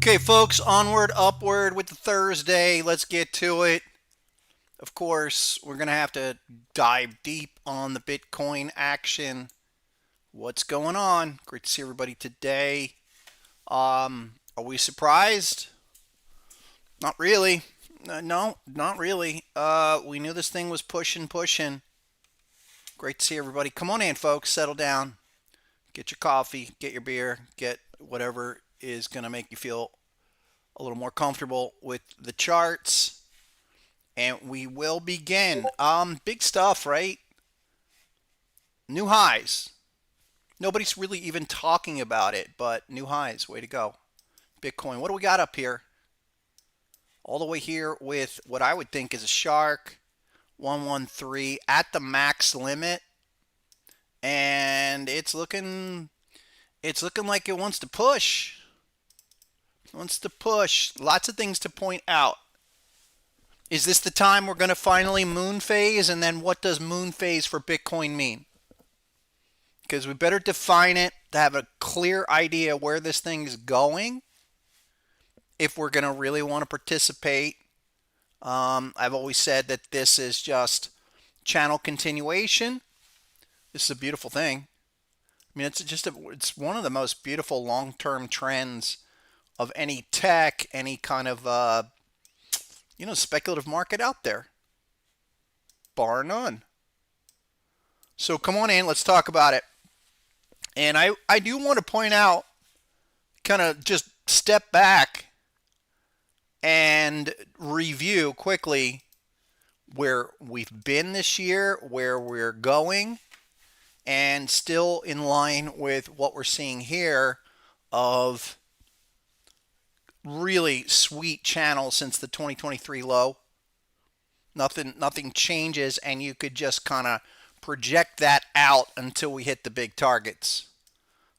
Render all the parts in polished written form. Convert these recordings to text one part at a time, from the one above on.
Okay, folks, onward, upward with the Thursday. Let's get to it. Of course, we're going to have to dive deep on the Bitcoin action. What's going on? Great to see everybody today. Are we surprised? Not really. No, not really. We knew this thing was pushing. Great to see everybody. Come on in, folks. Settle down. Get your coffee, get your beer, get whatever is going to make you feel a little more comfortable with the charts. And we will begin. Big stuff, right? New highs. Nobody's really even talking about it, but new highs. Way to go. Bitcoin. What do we got up here? All the way here with what I would think is a shark. 113 at the max limit. And it's looking like it wants to push. Lots of things to point out. Is this the time we're going to finally moon phase? And then what does moon phase for Bitcoin mean? Because we better define it to have a clear idea where this thing is going if we're going to really want to participate. I've always said that this is just channel continuation. This is a beautiful thing. I mean, it's one of the most beautiful long-term trends of any tech, any kind of speculative market out there, bar none. So come on in, let's talk about it. And I do want to point out, kind of just step back and review quickly where we've been this year, where we're going, and still in line with what we're seeing here of really sweet channel since the 2023 low. Nothing changes, and you could just kind of project that out until we hit the big targets.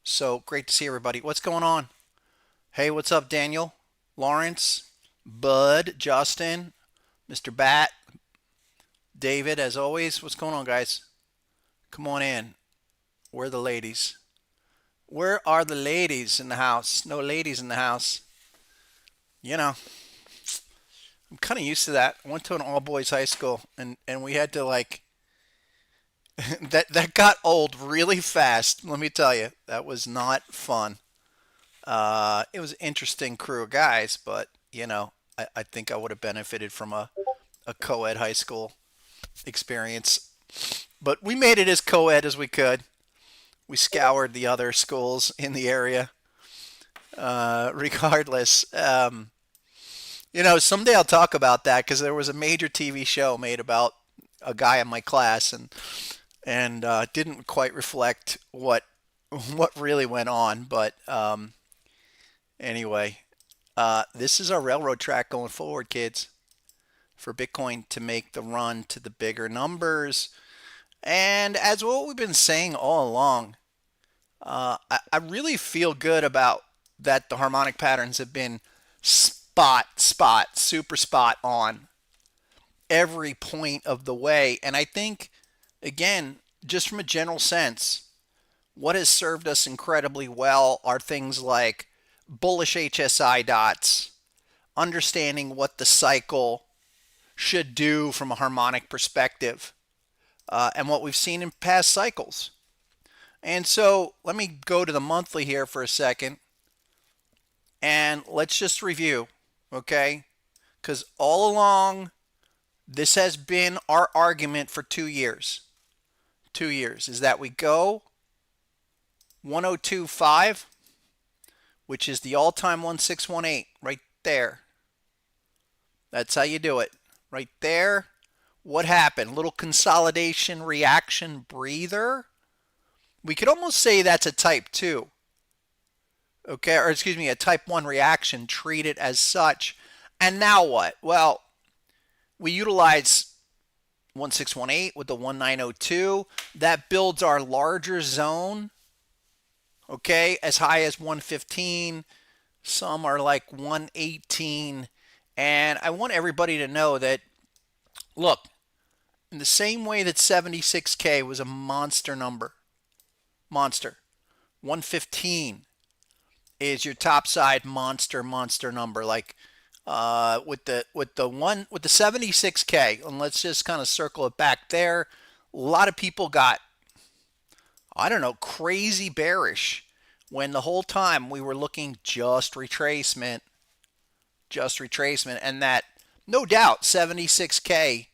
So great to see everybody. What's going on? Hey, what's up, Daniel, Lawrence, Bud, Justin, Mr. Bat, David, as always. What's going on, guys? Come on in. Where are the ladies? Where are the ladies in the house? No ladies in the house. You know, I'm kind of used to that. I went to an all-boys high school, and we had to that got old really fast. Let me tell you, that was not fun. It was an interesting crew of guys, but I think I would have benefited from a co-ed high school experience. But we made it as co-ed as we could. We scoured the other schools in the area. Regardless, someday I'll talk about that because there was a major TV show made about a guy in my class, and didn't quite reflect what really went on. But anyway, this is our railroad track going forward, kids, for Bitcoin to make the run to the bigger numbers. And as what we've been saying all along, I really feel good about that the harmonic patterns have been super spot on every point of the way. And I think, again, just from a general sense, what has served us incredibly well are things like bullish HSI dots, understanding what the cycle should do from a harmonic perspective, and what we've seen in past cycles. And so let me go to the monthly here for a second, and let's just review, okay? Because all along, this has been our argument for 2 years. 2 years is that we go 102.5, which is the all-time 1618 right there. That's how you do it. Right there. What happened? Little consolidation, reaction, breather. We could almost say that's a type 2. Okay, or excuse me, a type 1 reaction. Treat it as such. And now what? Well, we utilize 1618 with the 1902. That builds our larger zone. Okay, as high as 115. Some are like 118. And I want everybody to know that, look, in the same way that 76K was a monster number, monster, 115, is your topside monster number, like with the 76K, and let's just kind of circle it back there. A lot of people got, I don't know, crazy bearish when the whole time we were looking just retracement, and that no doubt 76K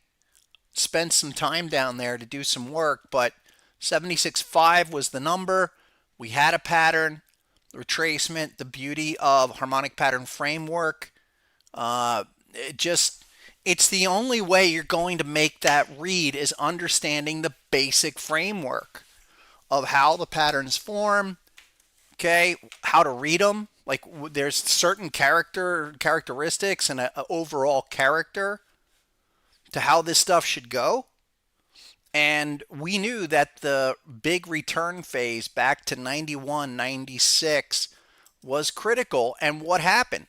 spent some time down there to do some work, but 76.5 was the number. We had a pattern, retracement, the beauty of harmonic pattern framework. It's the only way you're going to make that read is understanding the basic framework of how the patterns form, okay, how to read them. Like there's certain characteristics and an overall character to how this stuff should go. And we knew that the big return phase back to 91, 96 was critical. And what happened?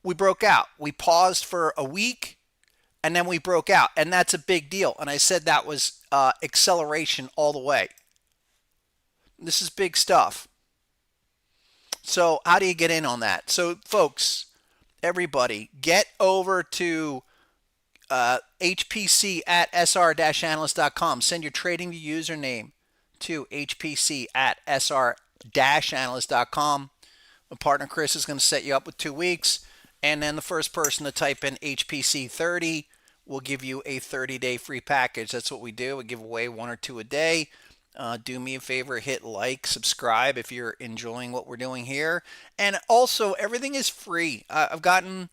We broke out. We paused for a week and then we broke out. And that's a big deal. And I said that was acceleration all the way. This is big stuff. So how do you get in on that? So folks, everybody, get over to HPC at sr-analyst.com. Send your trading username to HPC at sr-analyst.com. My partner Chris is going to set you up with 2 weeks. And then the first person to type in HPC 30 will give you a 30-day free package. That's what we do. We give away 1 or 2 a day. Do me a favor, hit like, subscribe if you're enjoying what we're doing here. And also, everything is free. We're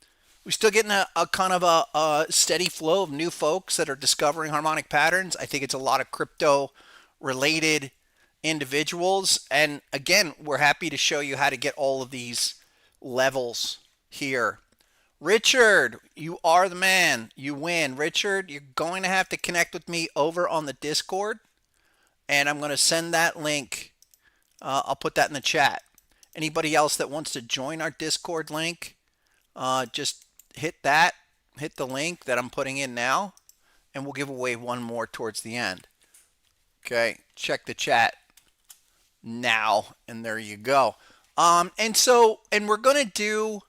still getting a kind of a steady flow of new folks that are discovering harmonic patterns. I think it's a lot of crypto-related individuals. And again, we're happy to show you how to get all of these levels here. Richard, you are the man. You win. Richard, you're going to have to connect with me over on the Discord. And I'm going to send that link. I'll put that in the chat. Anybody else that wants to join our Discord link, just hit that. Hit the link that I'm putting in now. And we'll give away 1 more towards the end. Okay, check the chat now. And there you go. And we're going to do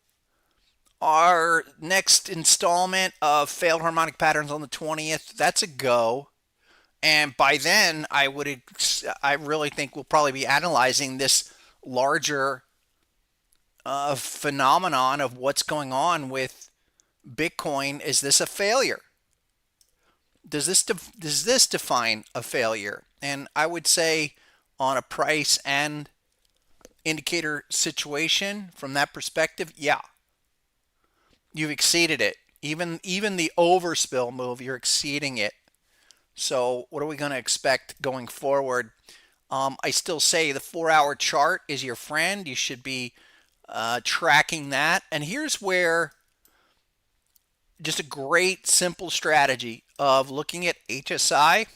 our next installment of failed harmonic patterns on the 20th. That's a go. And by then, I really think we'll probably be analyzing this larger phenomenon of what's going on with Bitcoin. Is this a failure? Does this define a failure? And I would say on a price and indicator situation from that perspective, yeah. You've exceeded it. Even the overspill move, you're exceeding it. So what are we going to expect going forward? I still say the 4-hour chart is your friend. You should be tracking that. And here's where just a great simple strategy of looking at HSI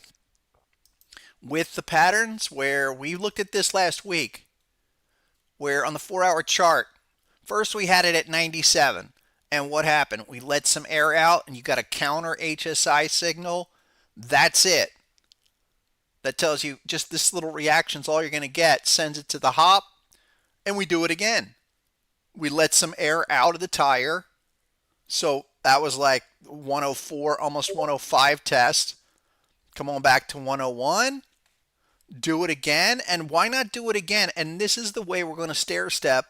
with the patterns, where we looked at this last week, where on the 4-hour chart, first we had it at 97. And what happened? We let some air out and you got a counter HSI signal. That's it. That tells you just this little reaction's all you're going to get. Sends it to the hop, and we do it again. We let some air out of the tire. So that was like 104, almost 105 test. Come on back to 101. Do it again. And why not do it again? And this is the way we're going to stair step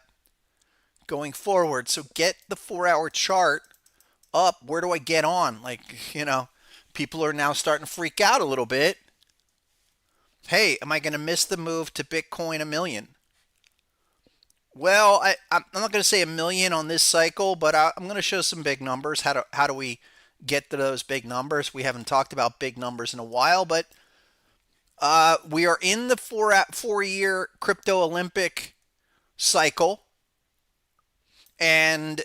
going forward. So get the 4-hour chart up. Where do I get on? People are now starting to freak out a little bit. Hey, am I going to miss the move to Bitcoin $1 million? Well, I'm not going to say $1 million on this cycle, but I'm going to show some big numbers. How do we get to those big numbers? We haven't talked about big numbers in a while, but we are in the 4-year crypto Olympic cycle. And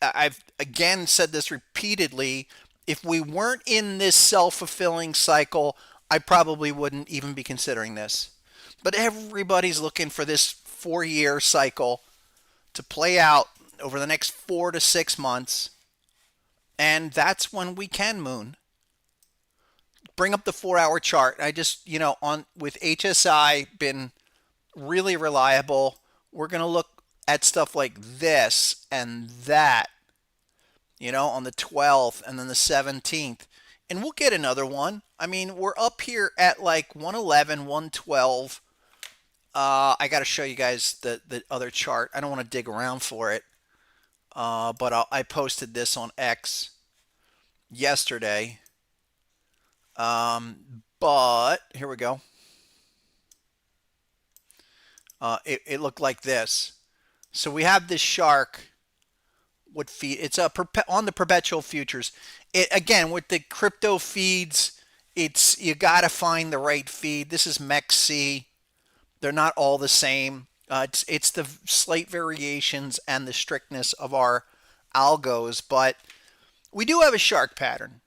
I've again said this repeatedly. If we weren't in this self-fulfilling cycle, I probably wouldn't even be considering this. But everybody's looking for this 4-year cycle to play out over the next 4 to 6 months. And that's when we can moon. Bring up the 4-hour chart. I just, with HSI, been really reliable. we're going to look at stuff like this and that, on the 12th and then the 17th. And we'll get another one. I mean, we're up here at like 111, 112. I got to show you guys the other chart. I don't want to dig around for it. But I posted this on X yesterday. But here we go. It looked like this. So we have this shark would feed. It's on the perpetual futures. Again, with the crypto feeds, you got to find the right feed. This is MEXC. They're not all the same. It's the slight variations and the strictness of our algos, but we do have a shark pattern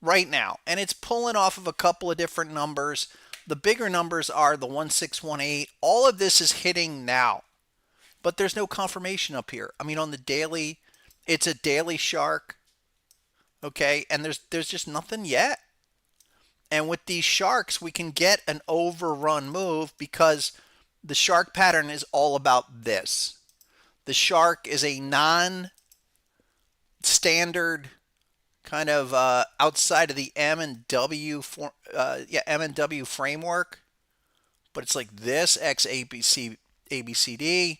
right now, and it's pulling off of a couple of different numbers. The bigger numbers are the 1618. All of this is hitting now, but there's no confirmation up here. I mean, on the daily, it's a daily shark, okay, and there's just nothing yet. And with these sharks, we can get an overrun move because the shark pattern is all about this. The shark is a non-standard kind of outside of the M and W framework, but it's like this X ABC ABCD.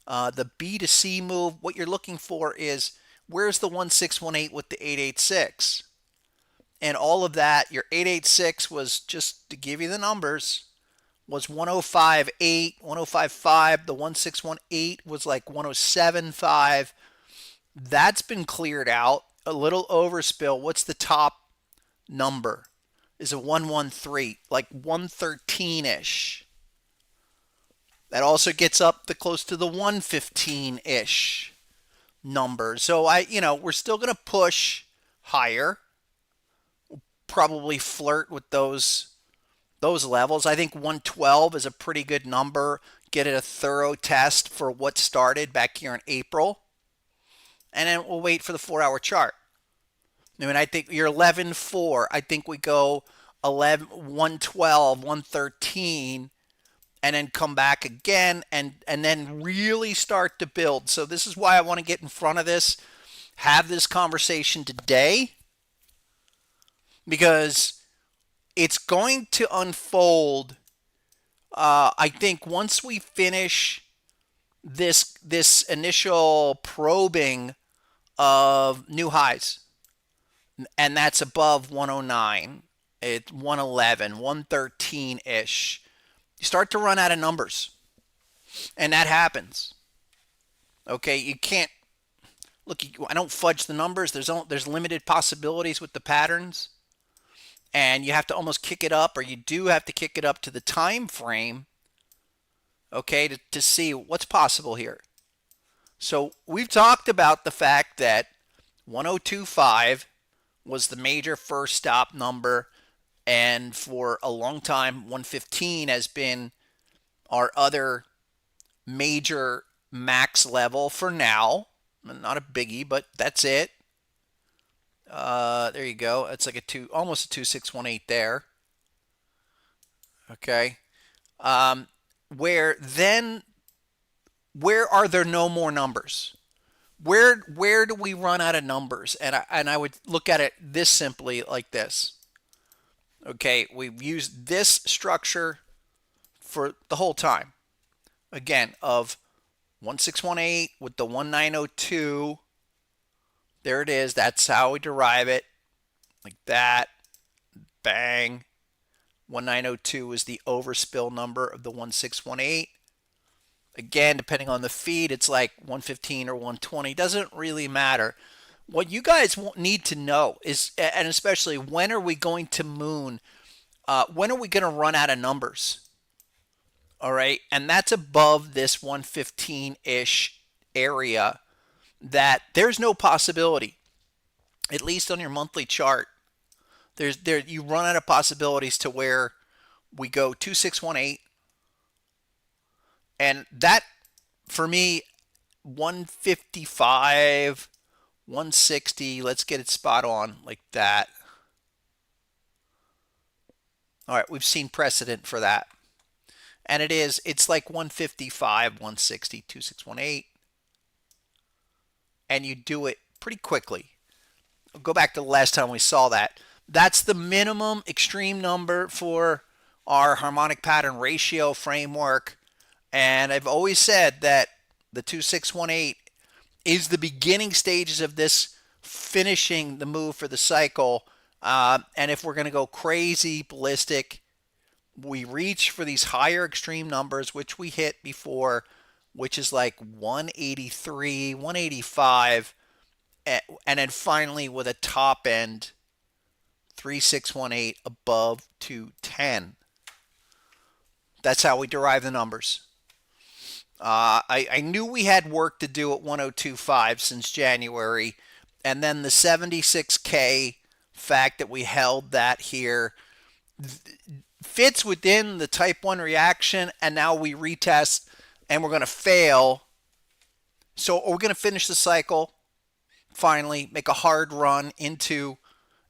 The B2C move, what you're looking for is where's the 1618 with the 886, and all of that. Your 886 was, just to give you the numbers, was 105.8, 105.5. The 1618 was like 107.5. That's been cleared out. A little overspill. What's the top number? Is a 113, like 113-ish. That also gets up close to the 115-ish number. So we're still going to push higher. We'll probably flirt with those levels. I think 112 is a pretty good number. Get it a thorough test for what started back here in April. And then we'll wait for the 4-hour chart. I mean, I think you're 11.4. I think we go 112, 113, and then come back again and then really start to build. So this is why I want to get in front of this, have this conversation today, because it's going to unfold. I think once we finish this initial probing of new highs, and that's above 109, it's 111, 113-ish, you start to run out of numbers, and that happens. Okay, you can't look. I don't fudge the numbers. There's limited possibilities with the patterns, and you have to almost kick it up, or you do have to kick it up to the time frame, okay, to see what's possible here. So we've talked about the fact that 1025 was the major first stop number, and for a long time 115 has been our other major max level for now. Not a biggie, but that's it. There you go. It's like almost a 2618 there. Okay. Where are there no more numbers? Where do we run out of numbers? And I would look at it this simply, like this. Okay, we've used this structure for the whole time. Again, of 1618 with the 1902. There it is. That's how we derive it. Like that. Bang. 1902 is the overspill number of the 1618. Again, depending on the feed, it's like 115 or 120. Doesn't really matter. What you guys need to know is, and especially when are we going to moon? When are we going to run out of numbers? All right. And that's above this 115-ish area, that there's no possibility, at least on your monthly chart. You run out of possibilities to where we go 2618. And that, for me, 155, 160, let's get it spot on like that. All right, we've seen precedent for that. And it's like 155, 160, 2618. And you do it pretty quickly. Go back to the last time we saw that. That's the minimum extreme number for our harmonic pattern ratio framework. And I've always said that the 2618 is the beginning stages of this finishing the move for the cycle. And if we're going to go crazy, ballistic, we reach for these higher extreme numbers, which we hit before, which is like 183, 185, and then finally with a top end 3618 above 210. That's how we derive the numbers. I knew we had work to do at 1025 since January, and then the 76K fact that we held that here fits within the type 1 reaction, and now we retest and we're going to fail. So we're going to finish the cycle, finally make a hard run into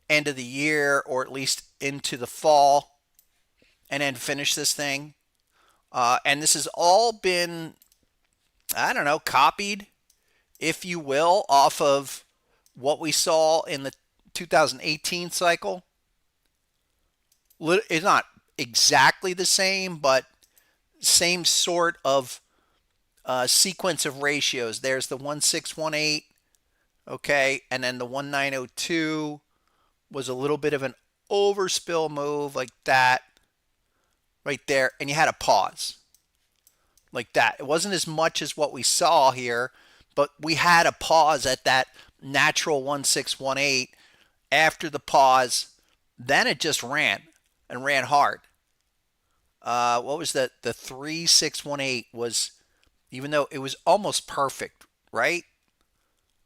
end of the year or at least into the fall, and then finish this thing. And this has all been, I don't know, copied, if you will, off of what we saw in the 2018 cycle. It's not exactly the same, but same sort of sequence of ratios. There's the 1618, okay, and then the 1902 was a little bit of an overspill move like that right there, and you had a pause like that. It wasn't as much as what we saw here, but we had a pause at that natural 1618. After the pause, then it just ran and ran hard. What was that? The 3618 was, even though it was almost perfect, right?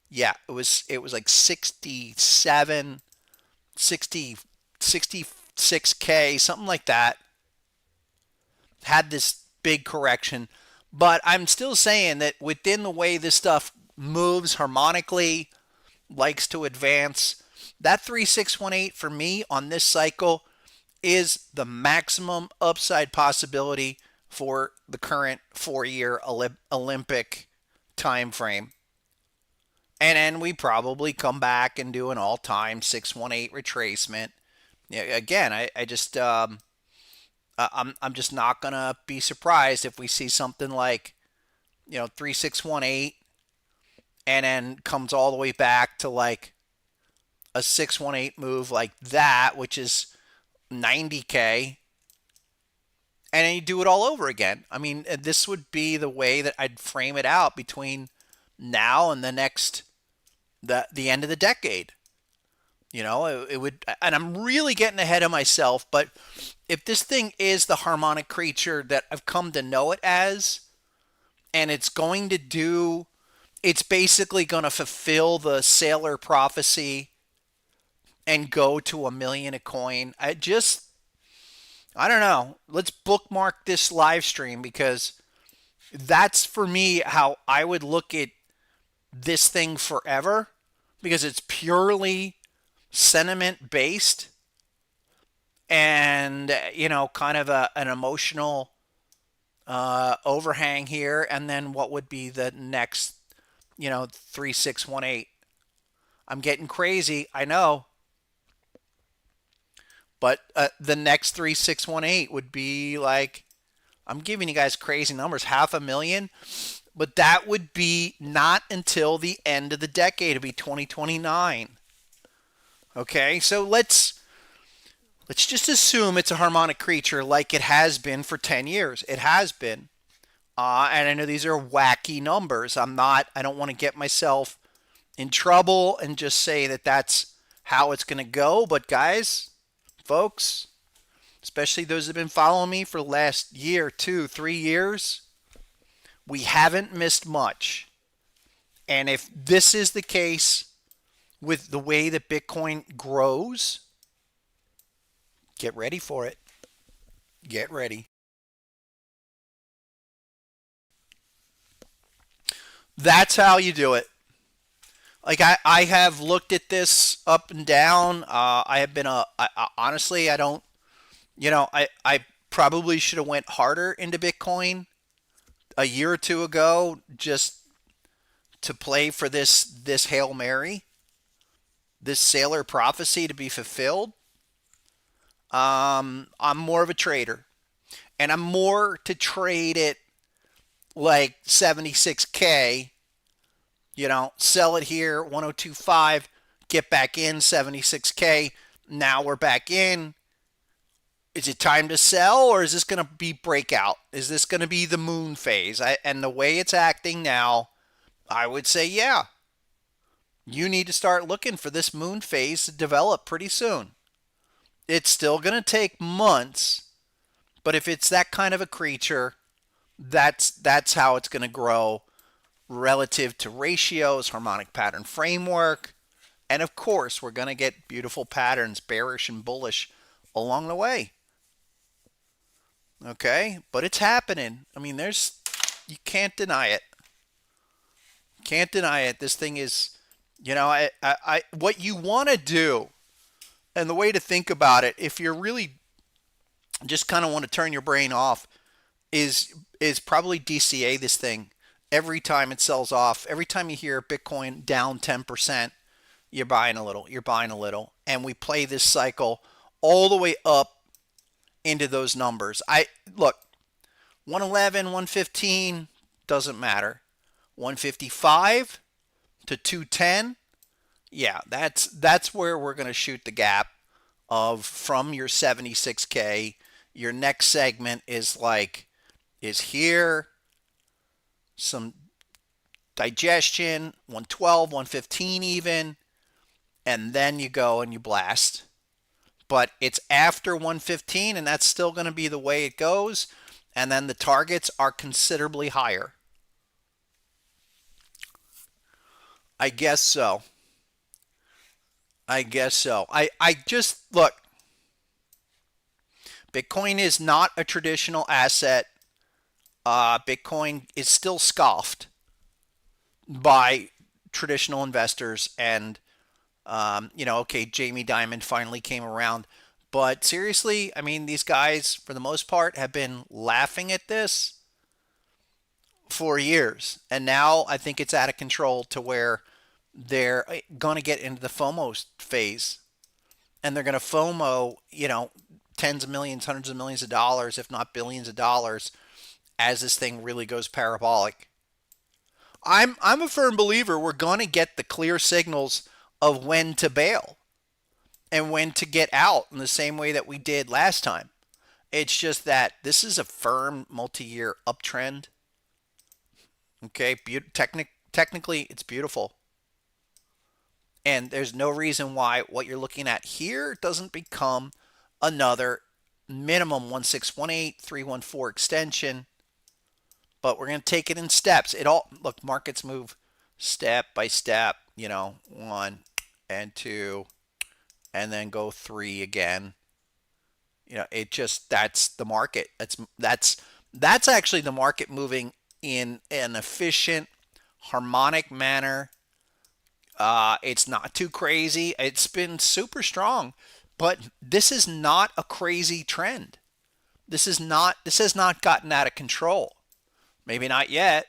Yeah, it was like 67, 60, 66K, something like that. Had this big correction, but I'm still saying that within the way this stuff moves harmonically, likes to advance, that 3618 for me on this cycle is the maximum upside possibility for the current 4-year Olympic time frame. And then we probably come back and do an all-time 618 retracement. Yeah, again, I just I'm just not gonna be surprised if we see something like 3618 and then comes all the way back to like a 618 move like that, which is 90K, and then you do it all over again. I mean, this would be the way that I'd frame it out between now and the end of the decade. It would, and I'm really getting ahead of myself, but if this thing is the harmonic creature that I've come to know it as, and it's basically going to fulfill the sailor prophecy and go to $1 million a coin. I don't know. Let's bookmark this live stream, because that's for me how I would look at this thing forever, because it's purely sentiment based and kind of an emotional overhang here. And then what would be the next 3618? I'm getting crazy, I know, but the next 3618 would be like, I'm giving you guys crazy numbers, 500,000, but that would be not until the end of the decade. It'd be 2029. Okay, so let's just assume it's a harmonic creature like it has been for 10 years. It has been. And I know these are wacky numbers. I don't want to get myself in trouble and just say that that's how it's going to go. But guys, folks, especially those that have been following me for the last year, 2, 3 years, we haven't missed much. And if this is the case with the way that Bitcoin grows, get ready for it. Get ready. That's how you do it. Like I have looked at this up and down. I have been honestly, I don't, I Probably should have went harder into Bitcoin a year or two ago just to play for this Hail Mary, this sailor prophecy to be fulfilled. I'm more of a trader, and I'm more to trade it like 76K, sell it here 1025, get back in 76K. Now we're back in. Is it time to sell, or is this going to be breakout? Is this going to be the moon phase? And the way it's acting now, I would say, yeah, you need to start looking for this moon phase to develop pretty soon. It's still going to take months, but if it's that kind of a creature, that's how it's going to grow relative to ratios, harmonic pattern framework, and of course, we're going to get beautiful patterns, bearish and bullish, along the way. Okay, but it's happening. I mean, you can't deny it. Can't deny it. This thing is, what you want to do, and the way to think about it, if you're really just kind of want to turn your brain off, is probably DCA this thing. Every time it sells off, every time you hear Bitcoin down 10%, you're buying a little, you're buying a little, and we play this cycle all the way up into those numbers. Look, 111, 115 doesn't matter. 155 to 210, yeah, that's where we're going to shoot the gap of from your 76K. Your next segment is here, some digestion, 112, 115 even, and then you go and you blast. But it's after 115, and that's still going to be the way it goes. And then the targets are considerably higher. I guess so. I guess so. I just, look, Bitcoin is not a traditional asset. Bitcoin is still scoffed by traditional investors, and okay, Jamie Dimon finally came around. But seriously, I mean, these guys, for the most part, have been laughing at this for years. And now I think it's out of control to where they're going to get into the FOMO phase. And they're going to FOMO, tens of millions, hundreds of millions of dollars, if not billions of dollars, as this thing really goes parabolic. I'm a firm believer we're going to get the clear signals of when to bail and when to get out in the same way that we did last time. It's just that this is a firm multi-year uptrend. Okay, technically it's beautiful. And there's no reason why what you're looking at here doesn't become another minimum 1618, 314 extension. But we're going to take it in steps. Look, markets move step by step, 1 and 2, and then go 3 again. That's the market. That's actually the market moving in an efficient, harmonic manner. It's not too crazy. It's been super strong, but this is not a crazy trend. This has not gotten out of control. Maybe not yet,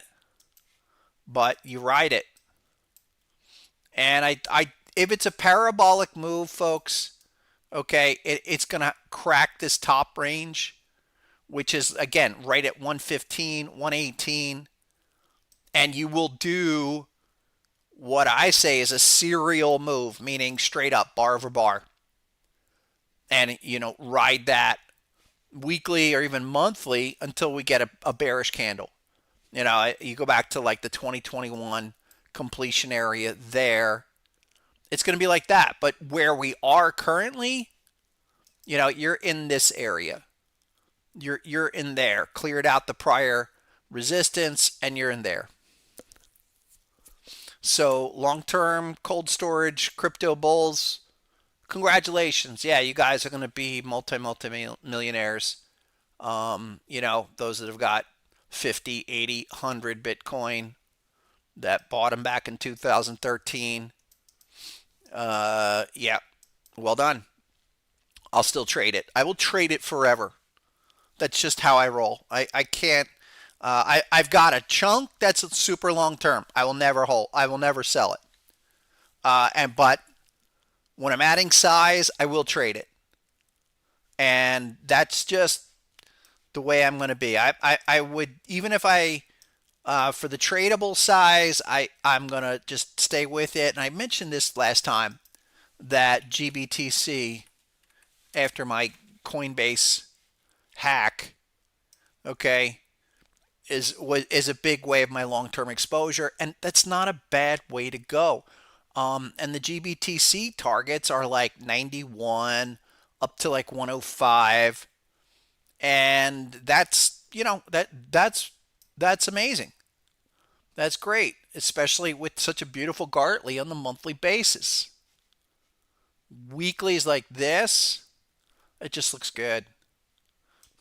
but you ride it. And if it's a parabolic move, folks, okay, it's going to crack this top range, which is, again, right at 115, 118. And you will do what I say is a serial move, meaning straight up bar over bar. And, ride that weekly or even monthly until we get a bearish candle. You go back to like the 2021 completion area there. It's going to be like that. But where we are currently, you're in this area. You're in there. Cleared out the prior resistance, and you're in there. So long-term cold storage crypto bulls, congratulations. Yeah, you guys are going to be multi-millionaires. Those that have got 50, 80, 100 Bitcoin that bought them back in 2013. Yeah, well done. I'll still trade it. I will trade it forever. That's just how I roll. I can't. I've got a chunk that's super long term. I will never hold. I will never sell it. But when I'm adding size, I will trade it, and that's just the way I'm going to be. I would, even if I for the tradable size, I'm going to just stay with it. And I mentioned this last time that GBTC, after my Coinbase hack, okay, is a big way of my long-term exposure, and that's not a bad way to go. And the GBTC targets are like 91 up to like 105, and that's that's amazing. That's great, especially with such a beautiful Gartley on the monthly basis. Weeklies like this, it just looks good.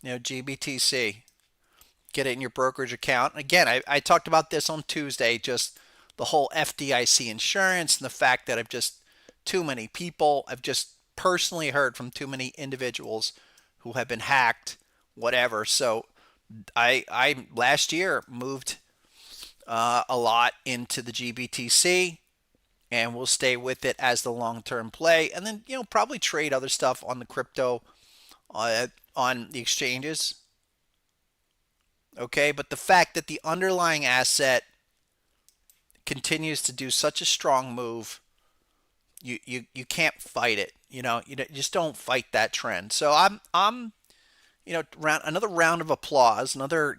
GBTC. Get it in your brokerage account. Again, I talked about this on Tuesday, just the whole FDIC insurance and the fact that I've just personally heard from too many individuals who have been hacked, whatever. So I last year moved a lot into the GBTC, and we'll stay with it as the long-term play, and then probably trade other stuff on the crypto on the exchanges. Okay, but the fact that the underlying asset continues to do such a strong move, you can't fight it. You just don't fight that trend. So I'm another round of applause, another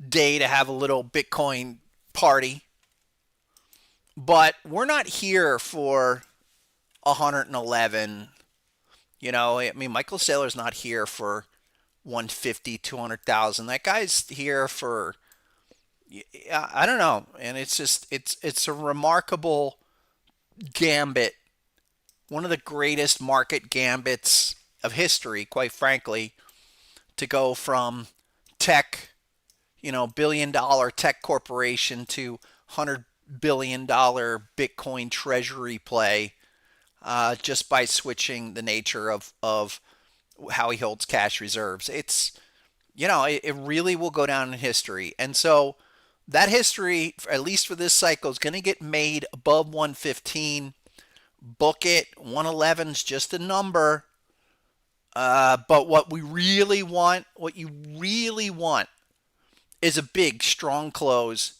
day to have a little Bitcoin party. But we're not here for 111. I mean, Michael Saylor's not here for 150, 200,000. That guy's here for, I don't know. And it's a remarkable gambit. One of the greatest market gambits of history, quite frankly, to go from tech, billion-dollar tech corporation to $100 billion Bitcoin treasury play, just by switching the nature of how he holds cash reserves. It really will go down in history. And so that history, at least for this cycle, is going to get made above 115. Book it. 111 is just a number. But what you really want is a big, strong close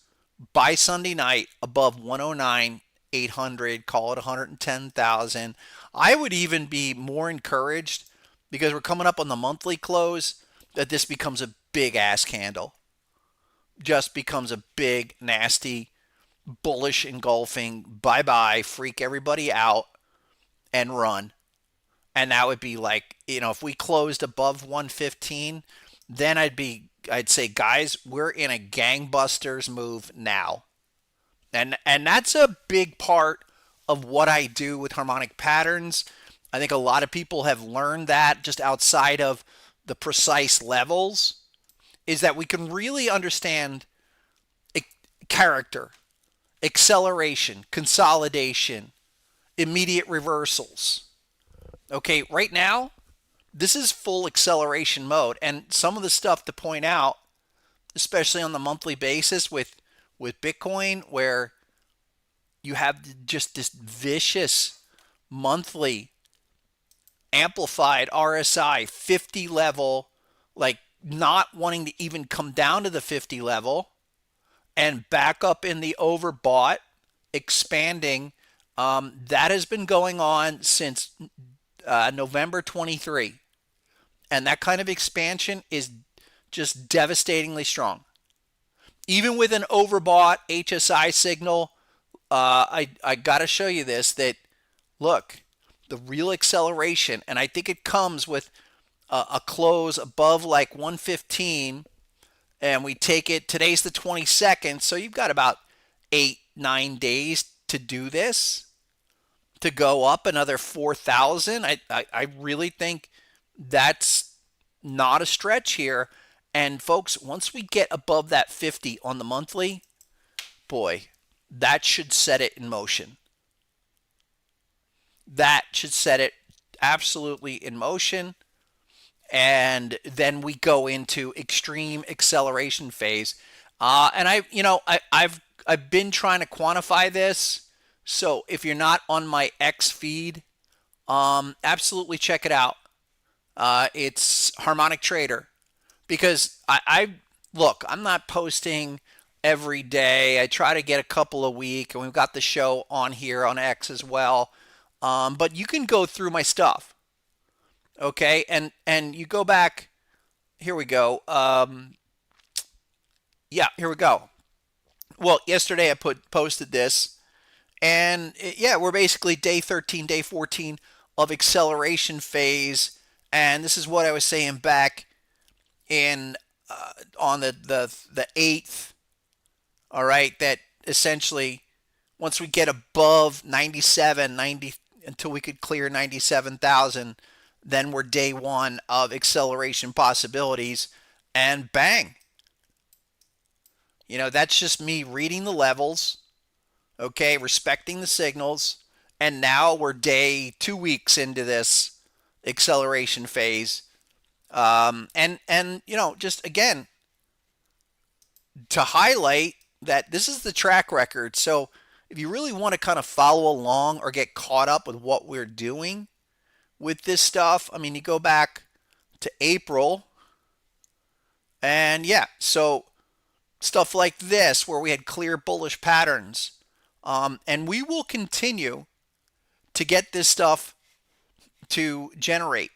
by Sunday night above 109. 800, call it 110,000. I would even be more encouraged, because we're coming up on the monthly close, that this becomes a big ass candle. Just becomes a big, nasty, bullish engulfing, bye-bye, freak everybody out, and run. And that would be like, if we closed above 115, then I'd say, guys, we're in a gangbusters move now. And that's a big part of what I do with harmonic patterns. I think a lot of people have learned that just outside of the precise levels, is that we can really understand character, acceleration, consolidation, immediate reversals. Okay, right now, this is full acceleration mode. And some of the stuff to point out, especially on the monthly basis with Bitcoin, where you have just this vicious monthly amplified RSI 50 level, like not wanting to even come down to the 50 level, and back up in the overbought, expanding. That has been going on since November 23. And that kind of expansion is just devastatingly strong. Even with an overbought HSI signal, I got to show you this, that look, the real acceleration, and I think it comes with a close above like 115, and we take it, today's the 22nd, so you've got about 8-9 days to do this, to go up another 4,000. I really think that's not a stretch here. And folks, once we get above that 50 on the monthly, boy, that should set it in motion. That should set it absolutely in motion. and then we go into extreme acceleration phase. And I've been trying to quantify this. So if you're not on my X feed, absolutely check it out. It's Harmonic Trader, because I look, I'm not posting every day. I try to get a couple a week, and we've got the show on here on X as well. But you can go through my stuff, okay? And you go back. Here we go. Yeah, here we go. Well, yesterday I posted this, and yeah, we're basically day 13, day 14 of acceleration phase, and this is what I was saying back in on the 8th. All right, that essentially once we get above 97, 90 until we could clear 97,000, then we're day one of acceleration possibilities, and bang. That's just me reading the levels, okay, respecting the signals, and now we're day 2 weeks into this acceleration phase. And just again, to highlight that this is the track record. So if you really want to kind of follow along or get caught up with what we're doing with this stuff, I mean, you go back to April, and yeah, so stuff like this where we had clear bullish patterns. And we will continue to get this stuff to generate.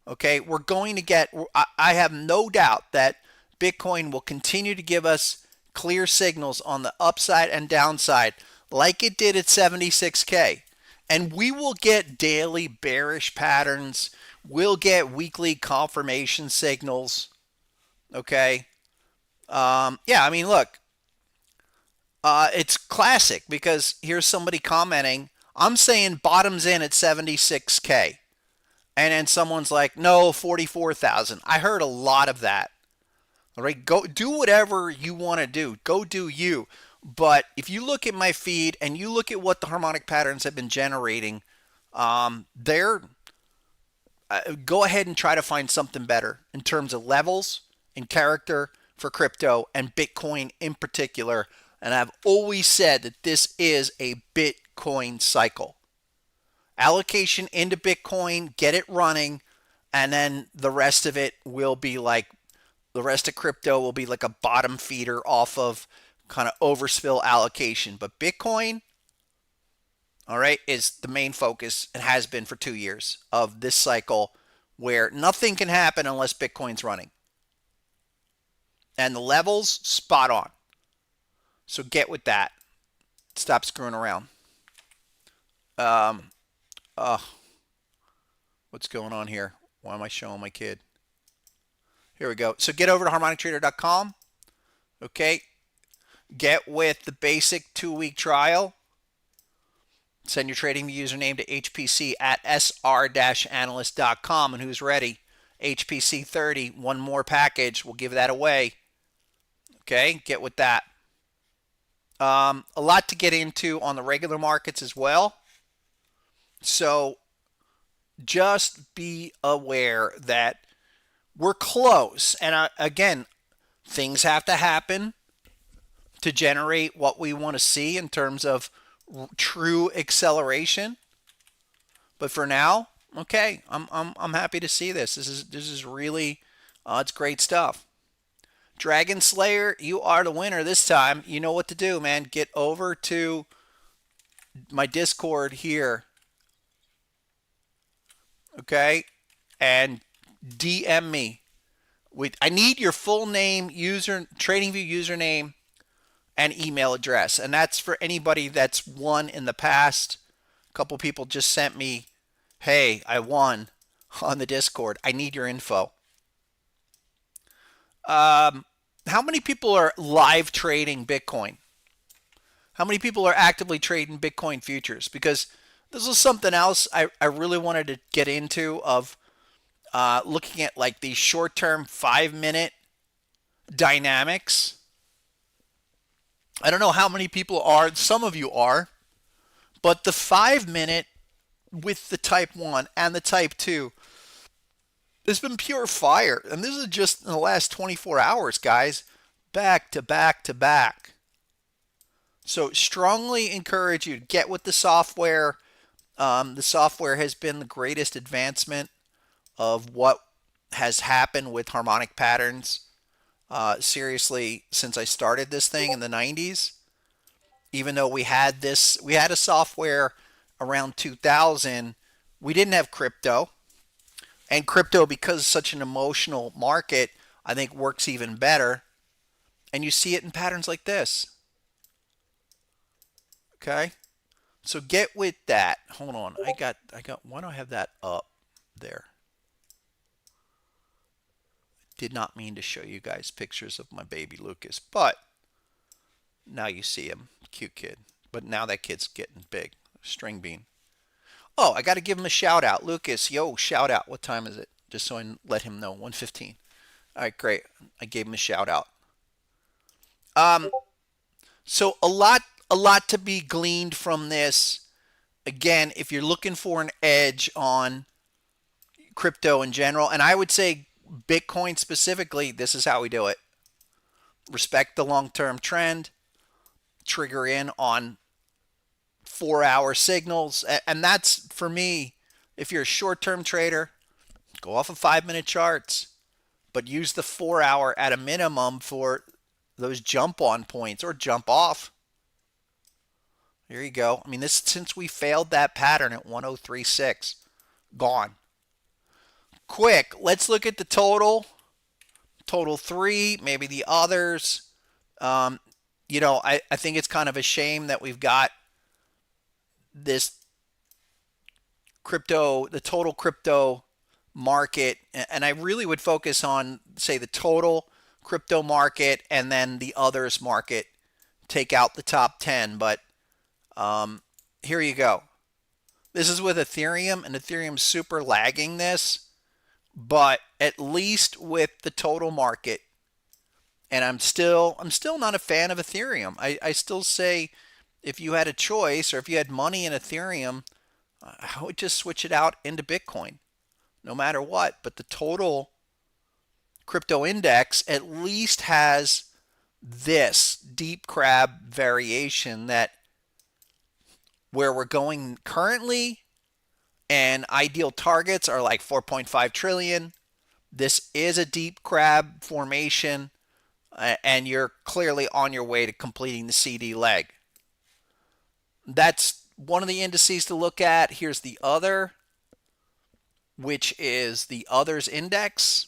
Okay, we're going to get, I have no doubt that Bitcoin will continue to give us clear signals on the upside and downside like it did at 76K. And we will get daily bearish patterns. We'll get weekly confirmation signals. Okay. Yeah, I mean, look, it's classic because here's somebody commenting, I'm saying bottoms in at 76K. And then someone's like, no, 44,000. I heard a lot of that. All right, go do whatever you want to do. Go do you. But if you look at my feed and you look at what the harmonic patterns have been generating, they're go ahead and try to find something better in terms of levels and character for crypto and Bitcoin in particular. And I've always said that this is a Bitcoin cycle. Allocation into Bitcoin, get it running, and then the rest of it will be like, the rest of crypto will be like a bottom feeder off of kind of overspill allocation. But Bitcoin, all right, is the main focus and has been for 2 years of this cycle where nothing can happen unless Bitcoin's running. And the levels, spot on. So get with that. Stop screwing around. What's going on here? Why am I showing my kid? Here we go. So get over to harmonictrader.com. Okay. Get with the basic 2-week trial. Send your trading username to hpc at sr-analyst.com. And who's ready? HPC 30. One more package. We'll give that away. Okay. Get with that. A lot to get into on the regular markets as well. So just be aware that we're close. And again, things have to happen to generate what we want to see in terms of true acceleration. But for now, okay, I'm happy to see this. This is really it's great stuff. Dragon Slayer, you are the winner this time. You know what to do, man. Get over to my Discord here. Okay? And DM me. I need your full name, TradingView username, and email address. And that's for anybody that's won in the past. A couple people just sent me, hey, I won on the Discord. I need your info. How many people are live trading Bitcoin? How many people are actively trading Bitcoin futures? Because this is something else I really wanted to get into of looking at like these short-term 5-minute dynamics. I don't know how many people are. Some of you are. But the 5-minute with the type 1 and the type 2 It's been pure fire. And this is just in the last 24 hours, guys. Back to back to back. So strongly encourage you to get with the software. The software has been the greatest advancement of what has happened with harmonic patterns. Seriously, since I started this thing in the 90s, even though we had a software around 2000, we didn't have crypto. And crypto, because it's such an emotional market, I think works even better. And you see it in patterns like this. Okay? So get with that. Hold on. Why do I have that up there? Did not mean to show you guys pictures of my baby Lucas, but now you see him. Cute kid. But now that kid's getting big. String bean. Oh, I got to give him a shout out. Lucas, yo, shout out. What time is it? Just so I let him know. 1:15. All right, great. I gave him a shout out. So a lot to be gleaned from this. Again, if you're looking for an edge on crypto in general, and I would say Bitcoin specifically, this is how we do it. Respect the long-term trend, trigger in on 4-hour signals, and that's, for me, if you're a short-term trader, go off of 5-minute charts, but use the 4-hour at a minimum for those jump on points or jump off. Here you go. I mean, this, since we failed that pattern at 1036, gone. Quick, let's look at the total 3, maybe the others. I think it's kind of a shame that we've got this crypto, the total crypto market, and I really would focus on, say, the total crypto market and then the others market. Take out the top 10, but here you go. This is with Ethereum, and Ethereum's super lagging this, but at least with the total market, and I'm still not a fan of Ethereum. I still say, if you had a choice or if you had money in Ethereum, I would just switch it out into Bitcoin, no matter what. But the total crypto index at least has this deep crab variation, that where we're going currently, and ideal targets are like 4.5 trillion. This is a deep crab formation, and you're clearly on your way to completing the CD leg. That's one of the indices to look at. Here's the other, which is the others index.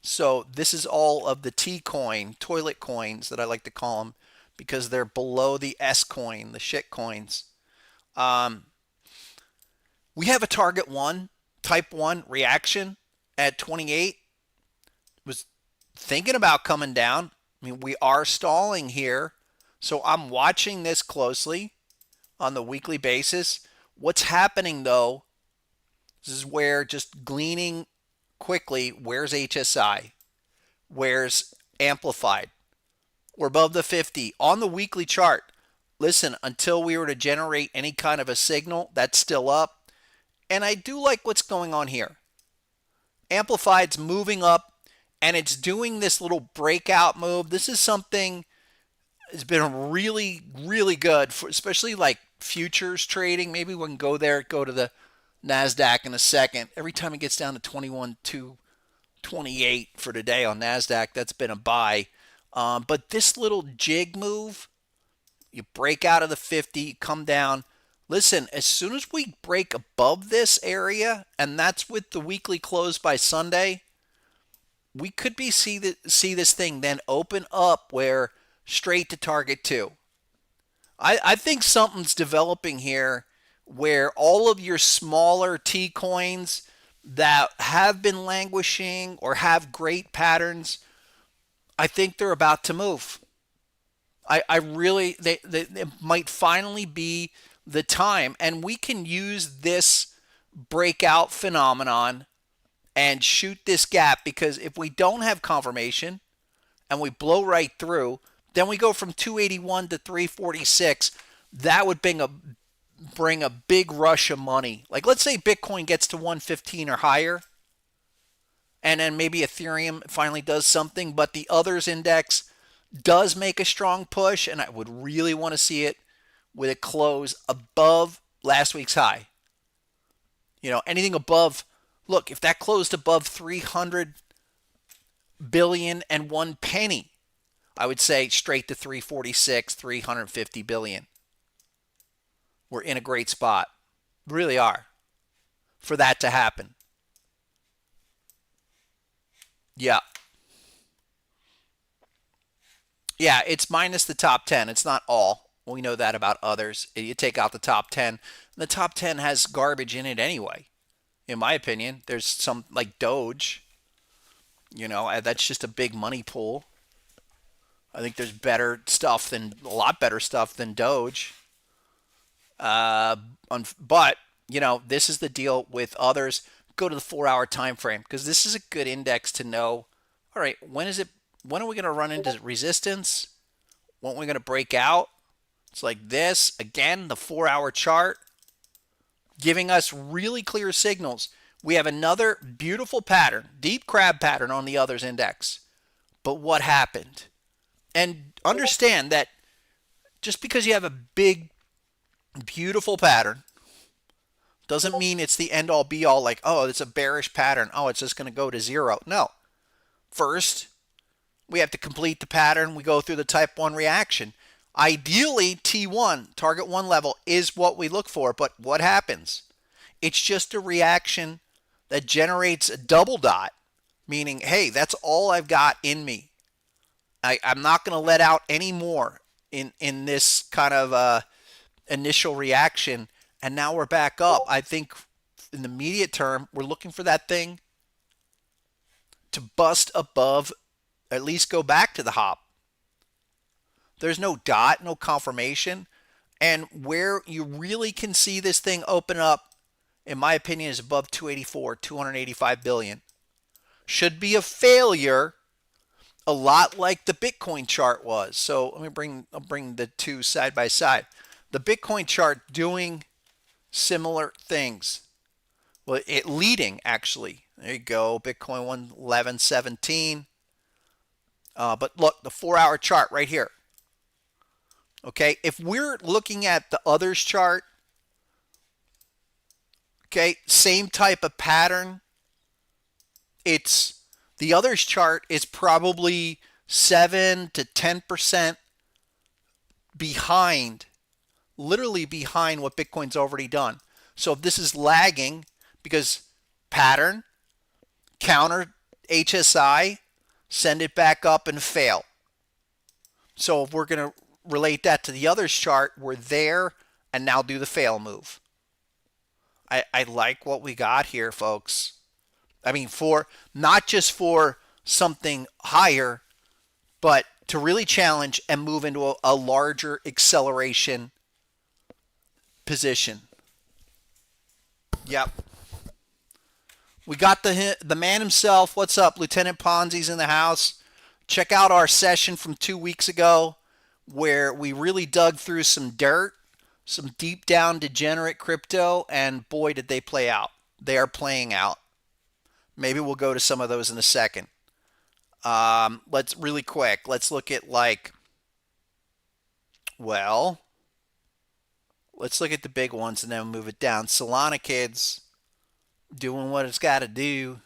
So this is all of the T coin, toilet coins that I like to call them, because they're below the S coin, the shit coins. We have a target 1, type 1 reaction at 28. Was thinking about coming down. I mean, we are stalling here. So I'm watching this closely on the weekly basis. What's happening though, this is where, just gleaning quickly, where's HSI? Where's amplified? We're above the 50 on the weekly chart. Listen, until we were to generate any kind of a signal, that's still up. And I do like what's going on here. Amplified's moving up, and it's doing this little breakout move. This is something has been really, really good for, especially like futures trading. Maybe we can go there, go to the NASDAQ in a second. Every time it gets down to 21,228 for today on NASDAQ, that's been a buy. But this little jig move, you break out of the 50, come down. Listen, as soon as we break above this area, and that's with the weekly close by Sunday, we could see this thing then open up where straight to target 2. I think something's developing here where all of your smaller T coins that have been languishing or have great patterns, I think they're about to move. I really, they might finally be the time, and we can use this breakout phenomenon and shoot this gap, because if we don't have confirmation and we blow right through, then we go from 281 to 346. That would bring a big rush of money. Like, let's say Bitcoin gets to 115 or higher. and then maybe Ethereum finally does something, but the others index does make a strong push, and I would really want to see it with a close above last week's high. You know, anything above, look, if that closed above 300 billion and 1 penny, I would say straight to 346, 350 billion. We're in a great spot. Really are. For that to happen. Yeah. Yeah, it's minus the top 10. It's not all. We know that about others. You take out the top 10. The top 10 has garbage in it anyway. In my opinion, there's some like Doge. You know, that's just a big money pool. I think there's better stuff than a lot better stuff than Doge. But you know, this is the deal with others. Go to the 4-hour time frame because this is a good index to know. All right, when is it? When are we going to run into resistance? When are we going to break out? It's like this again. The 4-hour chart giving us really clear signals. We have another beautiful pattern, deep crab pattern on the others index. But what happened? And understand that just because you have a big, beautiful pattern doesn't mean it's the end all be all like, oh, it's a bearish pattern. Oh, it's just going to go to zero. No. First, we have to complete the pattern. We go through the type 1 reaction. Ideally, T1, target 1 level, is what we look for. But what happens? It's just a reaction that generates a double dot, meaning, hey, that's all I've got in me. I'm not going to let out any more in this kind of initial reaction. And now we're back up. I think in the immediate term, we're looking for that thing to bust above, at least go back to the hop. There's no dot, no confirmation. And where you really can see this thing open up, in my opinion, is above 284, 285 billion. Should be a failure, a lot like the Bitcoin chart was. So let me I'll bring the two side by side. The Bitcoin chart doing similar things. Well, it leading actually. There you go. Bitcoin 111.17. But look, the 4-hour chart right here. Okay, if we're looking at the others chart, okay, same type of pattern. It's the others chart is probably 7 to 10% behind, literally behind what Bitcoin's already done. So if this is lagging because pattern, counter HSI, send it back up and fail. So if we're going to relate that to the others chart, we're there and now do the fail move. I like what we got here, folks. I mean, for not just for something higher, but to really challenge and move into a larger acceleration position. Yep. We got the man himself. What's up? Lieutenant Ponzi's in the house. Check out our session from 2 weeks ago where we really dug through some dirt, some deep down degenerate crypto, and boy, did they play out. They are playing out. Maybe we'll go to some of those in a second. Let's really quick. Let's look at let's look at the big ones and then move it down. Solana, kids, doing what it's got to do.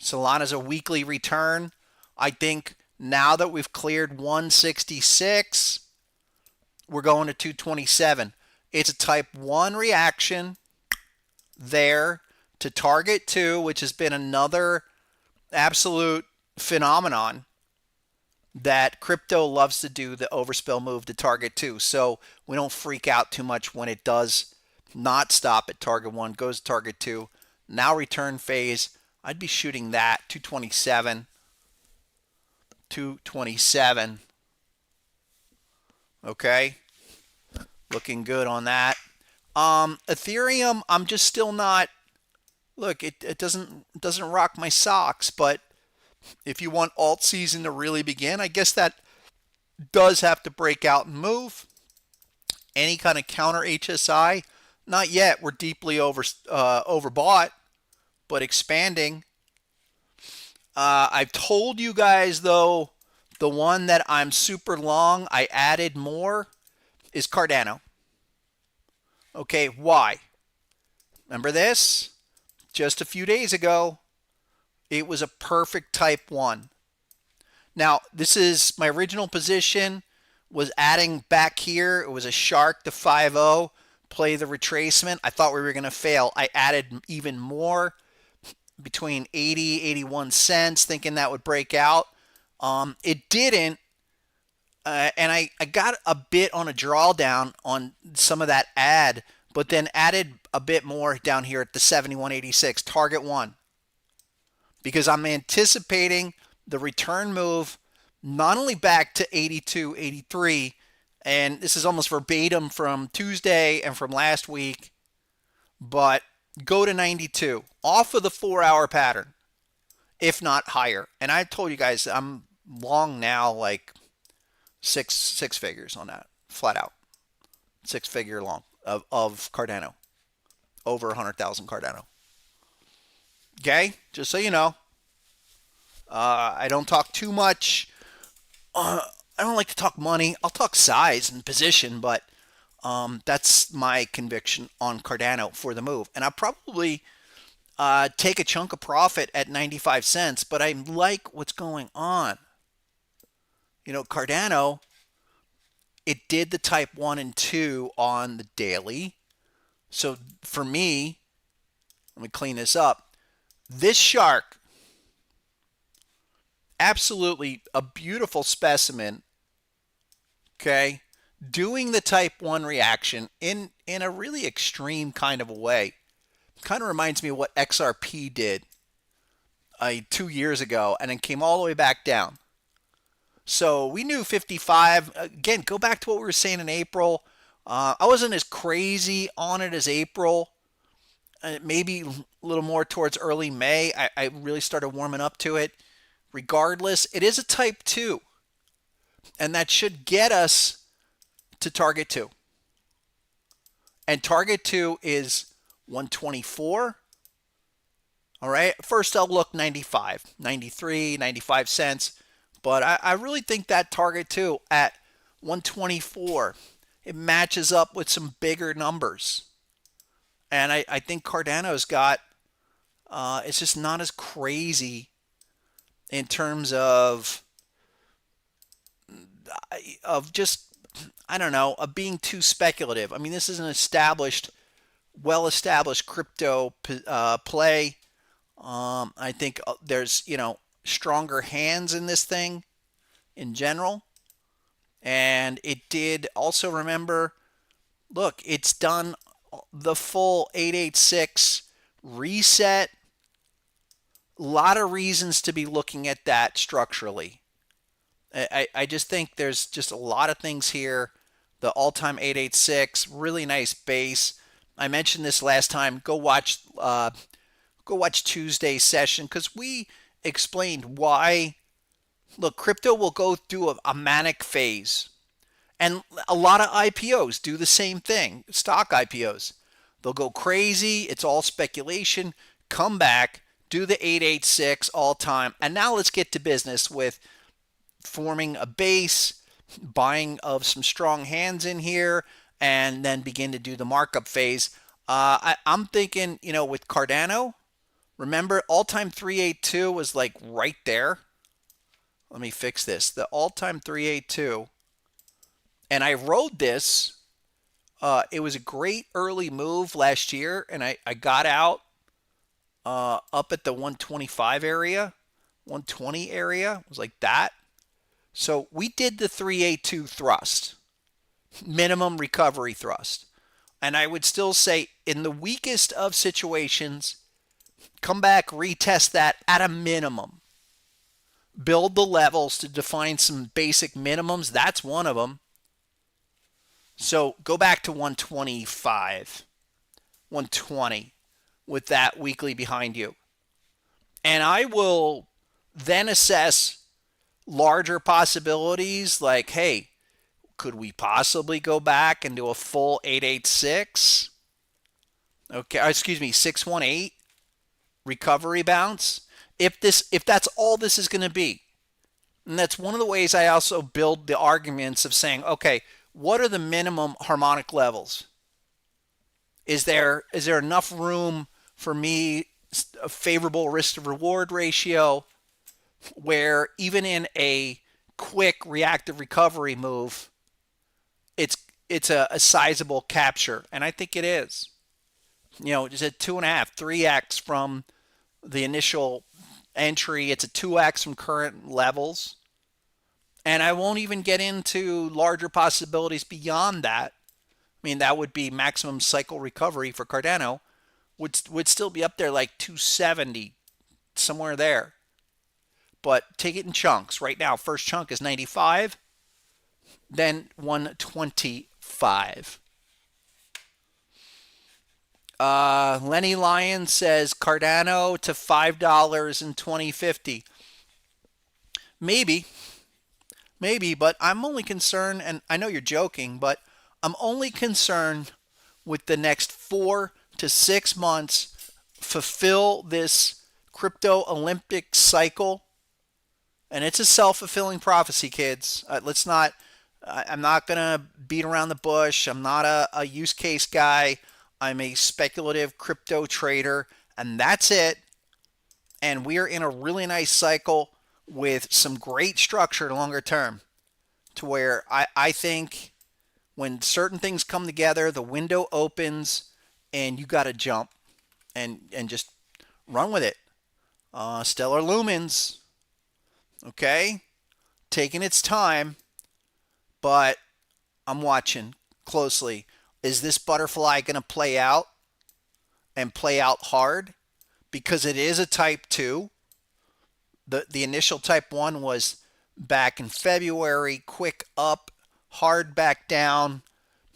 Solana's a weekly return. I think now that we've cleared 166, we're going to 227. It's a type 1 reaction there to target 2, which has been another absolute phenomenon that crypto loves to do, the overspill move to target 2. So we don't freak out too much when it does not stop at target 1, goes to target 2. Now return phase, I'd be shooting that 227. 227. Okay. Looking good on that. Ethereum, I'm just still not. Look, it doesn't rock my socks, but if you want alt season to really begin, I guess that does have to break out and move. Any kind of counter HSI, not yet. We're deeply overbought, but expanding. I've told you guys, though, the one that I'm super long, I added more, is Cardano. Okay, why? Remember this? Just a few days ago, it was a perfect type 1. Now, this is my original position, was adding back here. It was a shark to 5-0, play the retracement. I thought we were going to fail. I added even more, between 80, 81 cents, thinking that would break out. It didn't, and I got a bit on a drawdown on some of that add, but then added a bit more down here at the 71.86, target 1, because I'm anticipating the return move not only back to 82, 83, and this is almost verbatim from Tuesday and from last week, but go to 92 off of the 4-hour pattern, if not higher. And I told you guys I'm long now, like six figures on that, flat out. 6-figure long of Cardano, over 100,000 Cardano. Okay, just so you know. I don't talk too much. I don't like to talk money. I'll talk size and position, but that's my conviction on Cardano for the move. And I'll probably take a chunk of profit at 95 cents, but I like what's going on. You know, Cardano, it did the type 1 and 2 on the daily. So for me, let me clean this up. This shark, absolutely a beautiful specimen, okay, doing the type 1 reaction in a really extreme kind of a way. Kind of reminds me of what XRP did 2 years ago and then came all the way back down. So we knew 55. Again, go back to what we were saying in April. I wasn't as crazy on it as April. Maybe a little more towards early May. I really started warming up to it. Regardless, it is a type 2. And that should get us to target 2. And target 2 is 124. All right. First, I'll look 95, 93, 95 cents. But I really think that target 2 at 124, it matches up with some bigger numbers. And I think Cardano's got, it's just not as crazy in terms of just, I don't know, of being too speculative. I mean, this is an established, well-established crypto play. I think there's, stronger hands in this thing in general. And it did also, remember, look, it's done the full 886 reset. A lot of reasons to be looking at that structurally. I just think there's just a lot of things here. The all-time 886, really nice base. I mentioned this last time. Go watch Tuesday's session, because we explained why. Look, crypto will go through a manic phase. And a lot of IPOs do the same thing, stock IPOs. They'll go crazy. It's all speculation. Come back, do the 886 all time. And now let's get to business with forming a base, buying of some strong hands in here, and then begin to do the markup phase. I'm thinking, with Cardano, remember, all-time 382 was like right there. Let me fix this. The all-time 382. And I rode this. It was a great early move last year, and I got out up at the 125 area, 120 area. It was like that. So we did the 382 thrust, minimum recovery thrust. And I would still say, in the weakest of situations, come back, retest that at a minimum. Build the levels to define some basic minimums. That's one of them. So go back to 125, 120 with that weekly behind you. And I will then assess larger possibilities like, hey, could we possibly go back and do a full 886? Okay, excuse me, 618 recovery bounce. if that's all this is going to be. And that's one of the ways I also build the arguments of saying, okay, what are the minimum harmonic levels? Is there enough room for me, a favorable risk to reward ratio, where even in a quick reactive recovery move, it's a sizable capture? And I think it is. You know, it's a 2.5, 3x from the initial entry. It's a 2x from current levels. And I won't even get into larger possibilities beyond that. I mean, that would be maximum cycle recovery for Cardano, would still be up there like 270, somewhere there. But take it in chunks. Right now, first chunk is 95, then 125. Lenny Lyon says Cardano to $5 in 2050. Maybe, but I'm only concerned, and I know you're joking, but I'm only concerned with the next 4 to 6 months, fulfill this crypto Olympic cycle. And it's a self-fulfilling prophecy, kids. I'm not going to beat around the bush. I'm not a use case guy. I'm a speculative crypto trader, and that's it. And we are in a really nice cycle with some great structure longer term, to where I think when certain things come together, the window opens and you got to jump and just run with it. Stellar Lumens, okay, taking its time, but I'm watching closely. Is this butterfly going to play out and play out hard? Because it is a type 2. The initial type 1 was back in February, quick up, hard back down,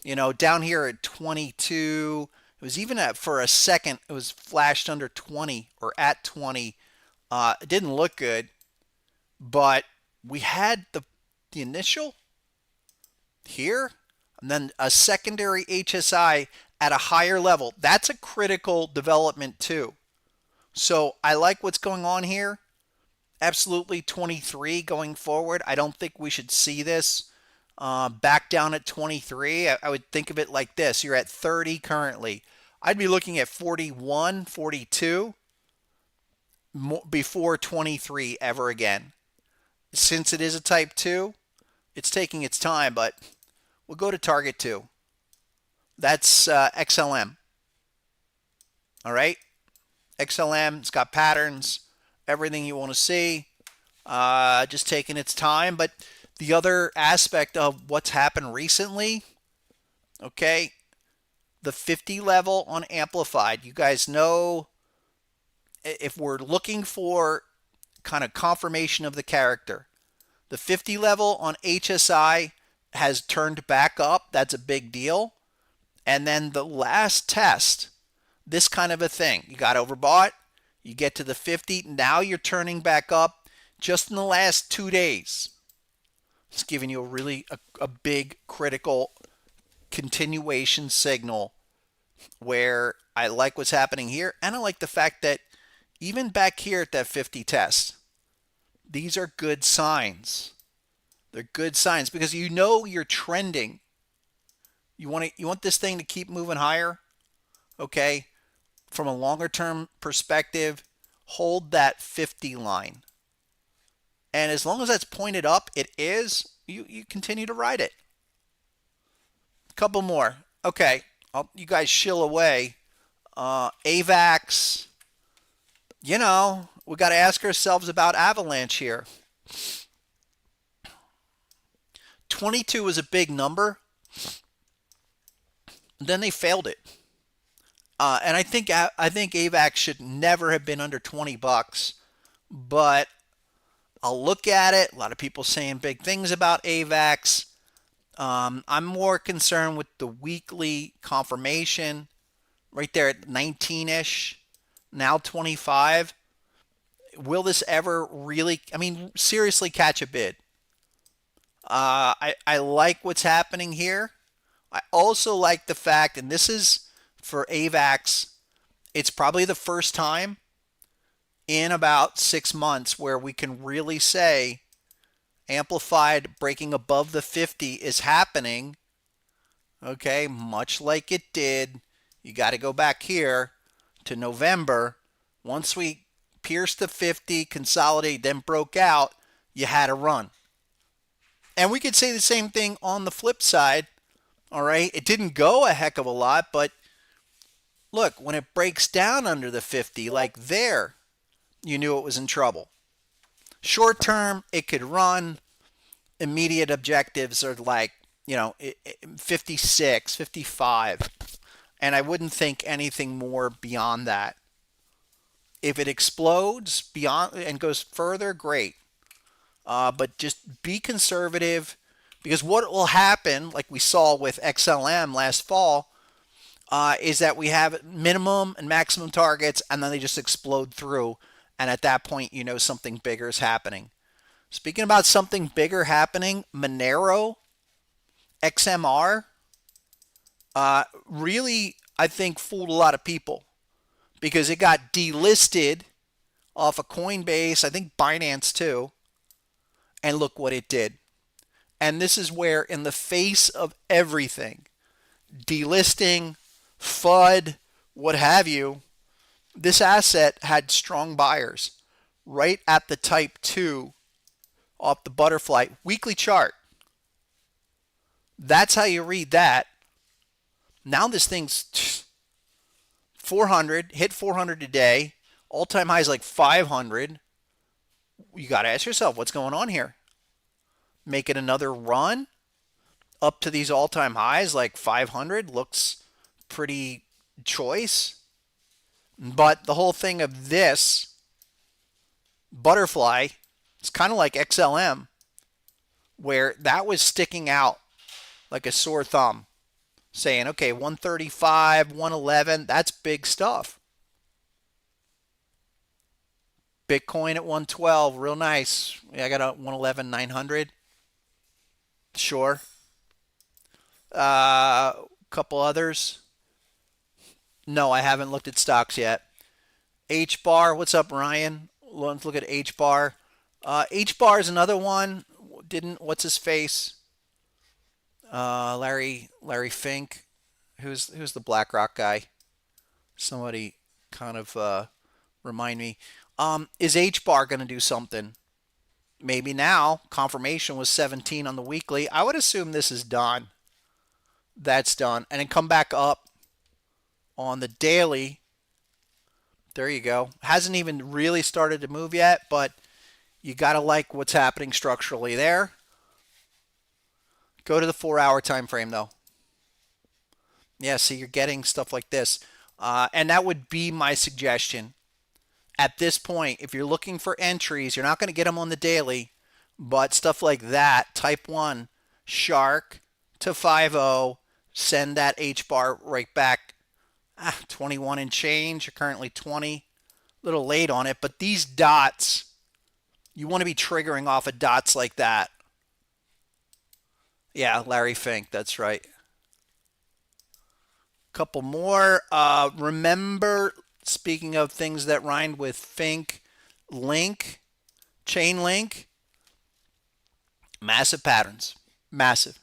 you know, down here at 22. It was even for a second, it was flashed under 20 or at 20. It didn't look good, but we had the initial here, and then a secondary HSI at a higher level. That's a critical development too. So I like what's going on here. Absolutely 23 going forward. I don't think we should see this back down at 23. I would think of it like this. You're at 30 currently. I'd be looking at 41, 42 before 23 ever again. Since it is a type 2, it's taking its time, but we'll go to target 2. That's XLM. All right? XLM, it's got patterns, everything you want to see. Just taking its time. But the other aspect of what's happened recently, okay, the 50 level on Amplified. You guys know, if we're looking for kind of confirmation of the character, the 50 level on HSI has turned back up. That's a big deal. And then the last test, this kind of a thing. You got overbought. You get to the 50. Now you're turning back up just in the last 2 days. It's giving you a big critical continuation signal, where I like what's happening here. And I like the fact that even back here at that 50 test, these are good signs. They're good signs because you know you're trending. You want this thing to keep moving higher, okay? From a longer term perspective, hold that 50 line. And as long as that's pointed up, it is, you continue to ride it. A couple more. Okay, you guys shill away. AVAX, you know, we got to ask ourselves about Avalanche here. 22 is a big number. Then they failed it. And I think AVAX should never have been under 20 bucks. But I'll look at it. A lot of people saying big things about AVAX. I'm more concerned with the weekly confirmation right there at 19-ish, now 25. Will this ever really, seriously catch a bid? I like what's happening here. I also like the fact, and this is for AVAX, it's probably the first time in about 6 months where we can really say amplified breaking above the 50 is happening. Okay, much like it did. You got to go back here to November. Once we pierced the 50, consolidate, then broke out, you had a run. And we could say the same thing on the flip side. All right, it didn't go a heck of a lot, but look, when it breaks down under the 50, like there, you knew it was in trouble. Short term, it could run. Immediate objectives are like, 56, 55. And I wouldn't think anything more beyond that. If it explodes beyond and goes further, great. But just be conservative, because what will happen, like we saw with XLM last fall, is that we have minimum and maximum targets, and then they just explode through. And at that point, something bigger is happening. Speaking about something bigger happening, Monero, XMR, really, I think, fooled a lot of people because it got delisted off of Coinbase, I think Binance too, and look what it did. And this is where, in the face of everything, delisting, FUD, what have you, this asset had strong buyers right at the type 2 off the butterfly weekly chart. That's how you read that. Now this thing's 400, hit 400 today. All-time high is like 500. You got to ask yourself, what's going on here? Make it another run up to these all-time highs, like 500 looks pretty choice. But the whole thing of this butterfly, it's kind of like XLM, where that was sticking out like a sore thumb, saying, okay, 135, 111, that's big stuff. Bitcoin at 112, real nice. I got a 111, 900. Sure. Couple others. No, I haven't looked at stocks yet. HBAR, what's up, Ryan? Let's look at HBAR. HBAR is another one. What's his face? Larry Fink. Who's the BlackRock guy? Somebody kind of remind me. Is HBAR going to do something? Maybe now. Confirmation was 17 on the weekly. I would assume this is done. That's done. And then come back up on the daily. There you go. Hasn't even really started to move yet, but you got to like what's happening structurally there. Go to the 4-hour time frame, though. Yeah, see, you're getting stuff like this. And that would be my suggestion. At this point, if you're looking for entries, you're not going to get them on the daily, but stuff like that, type 1, shark to 5.0, send that HBAR right back. 21 and change, you're currently 20. A little late on it, but these dots, you want to be triggering off of dots like that. Yeah, Larry Fink, that's right. Couple more. Remember, speaking of things that rhymed with Fink, Link, Chainlink, massive patterns. Massive.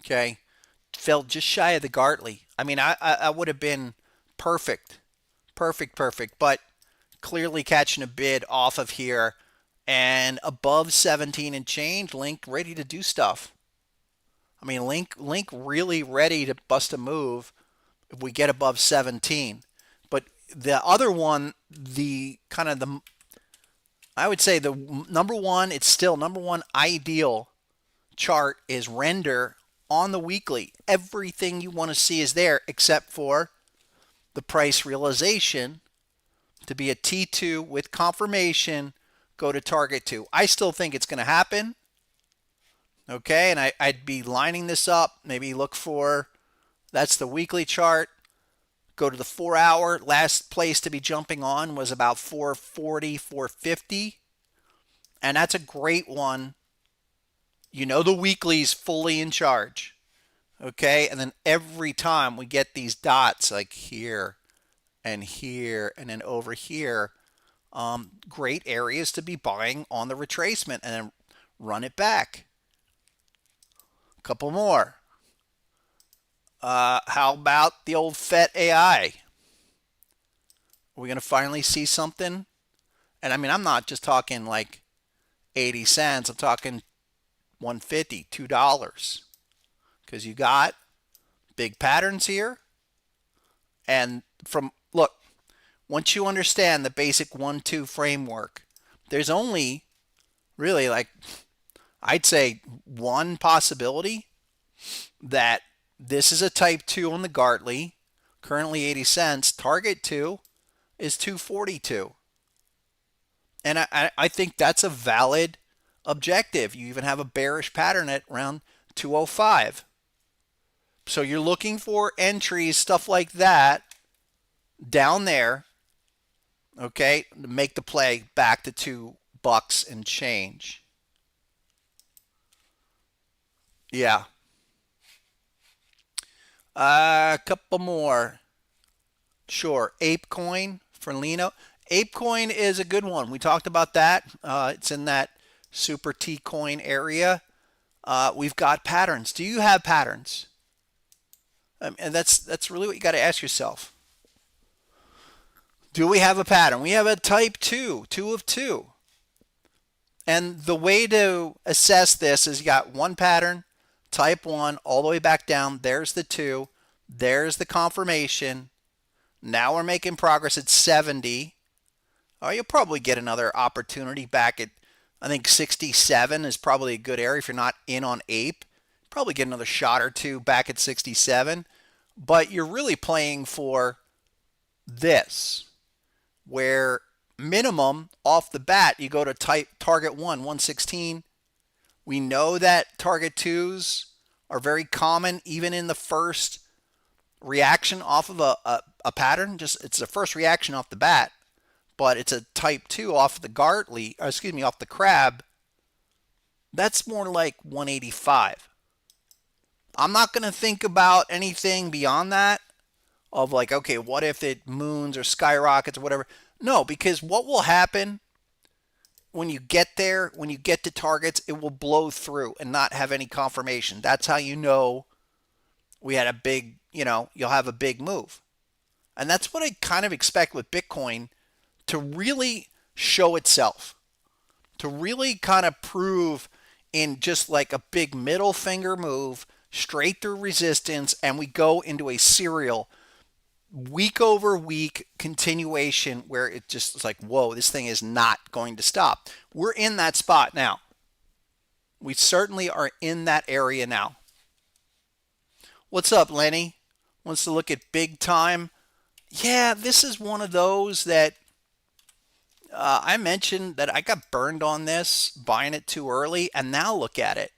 Okay. Fell just shy of the Gartley. I mean, I would have been perfect. Perfect. But clearly catching a bid off of here. And above 17 and change, Link ready to do stuff. I mean, Link really ready to bust a move if we get above 17. But the other one, I would say the number one, it's still number one ideal chart is render on the weekly. Everything you want to see is there except for the price realization to be a T2 with confirmation, go to target 2. I still think it's going to happen. Okay, and I'd be lining this up. Maybe look for, that's the weekly chart. Go to the 4-hour. Last place to be jumping on was about 440, 450. And that's a great one. You know the weekly's fully in charge. Okay, and then every time we get these dots like here and here, and then over here. Great areas to be buying on the retracement, and then run it back. A couple more. How about the old FET AI? Are we going to finally see something? And I mean, I'm not just talking like 80 cents. I'm talking 150, $2. Because you got big patterns here. And look, once you understand the basic 1-2 framework, there's only really, like, I'd say one possibility that this is a type 2 on the Gartley, currently 80 cents. Target 2 is 242. And I think that's a valid objective. You even have a bearish pattern at around 205. So you're looking for entries, stuff like that, down there, okay, to make the play back to $2 and change. Yeah. A couple more. Sure. ApeCoin for Lino. ApeCoin is a good one. We talked about that. It's in that super T coin area. We've got patterns. Do you have patterns? And that's really what you got to ask yourself. Do we have a pattern? We have a type 2, 2 of 2. And the way to assess this is you got one pattern, type 1, all the way back down. There's the 2. There's the confirmation. Now we're making progress at 70. Oh, you'll probably get another opportunity back at, I think 67 is probably a good area if you're not in on Ape. Probably get another shot or two back at 67. But you're really playing for this, where minimum off the bat, you go to target 116. We know that target 2s are very common even in the first reaction off of a pattern. Just it's the first reaction off the bat, but it's a type 2 off the Gartley, off the crab. That's more like 185. I'm not going to think about anything beyond that of like, okay, what if it moons or skyrockets or whatever. No, because what will happen when you get there, when you get to targets, it will blow through and not have any confirmation. That's how you know we had a big, you'll have a big move. And that's what I kind of expect with Bitcoin to really show itself, to really kind of prove in just like a big middle finger move straight through resistance, and we go into a serial week over week continuation where it just is like, whoa, this thing is not going to stop. We're in that spot now. We certainly are in that area now. What's up, Lenny? Wants to look at big time. Yeah, this is one of those that I mentioned that I got burned on this, buying it too early, and now look at it.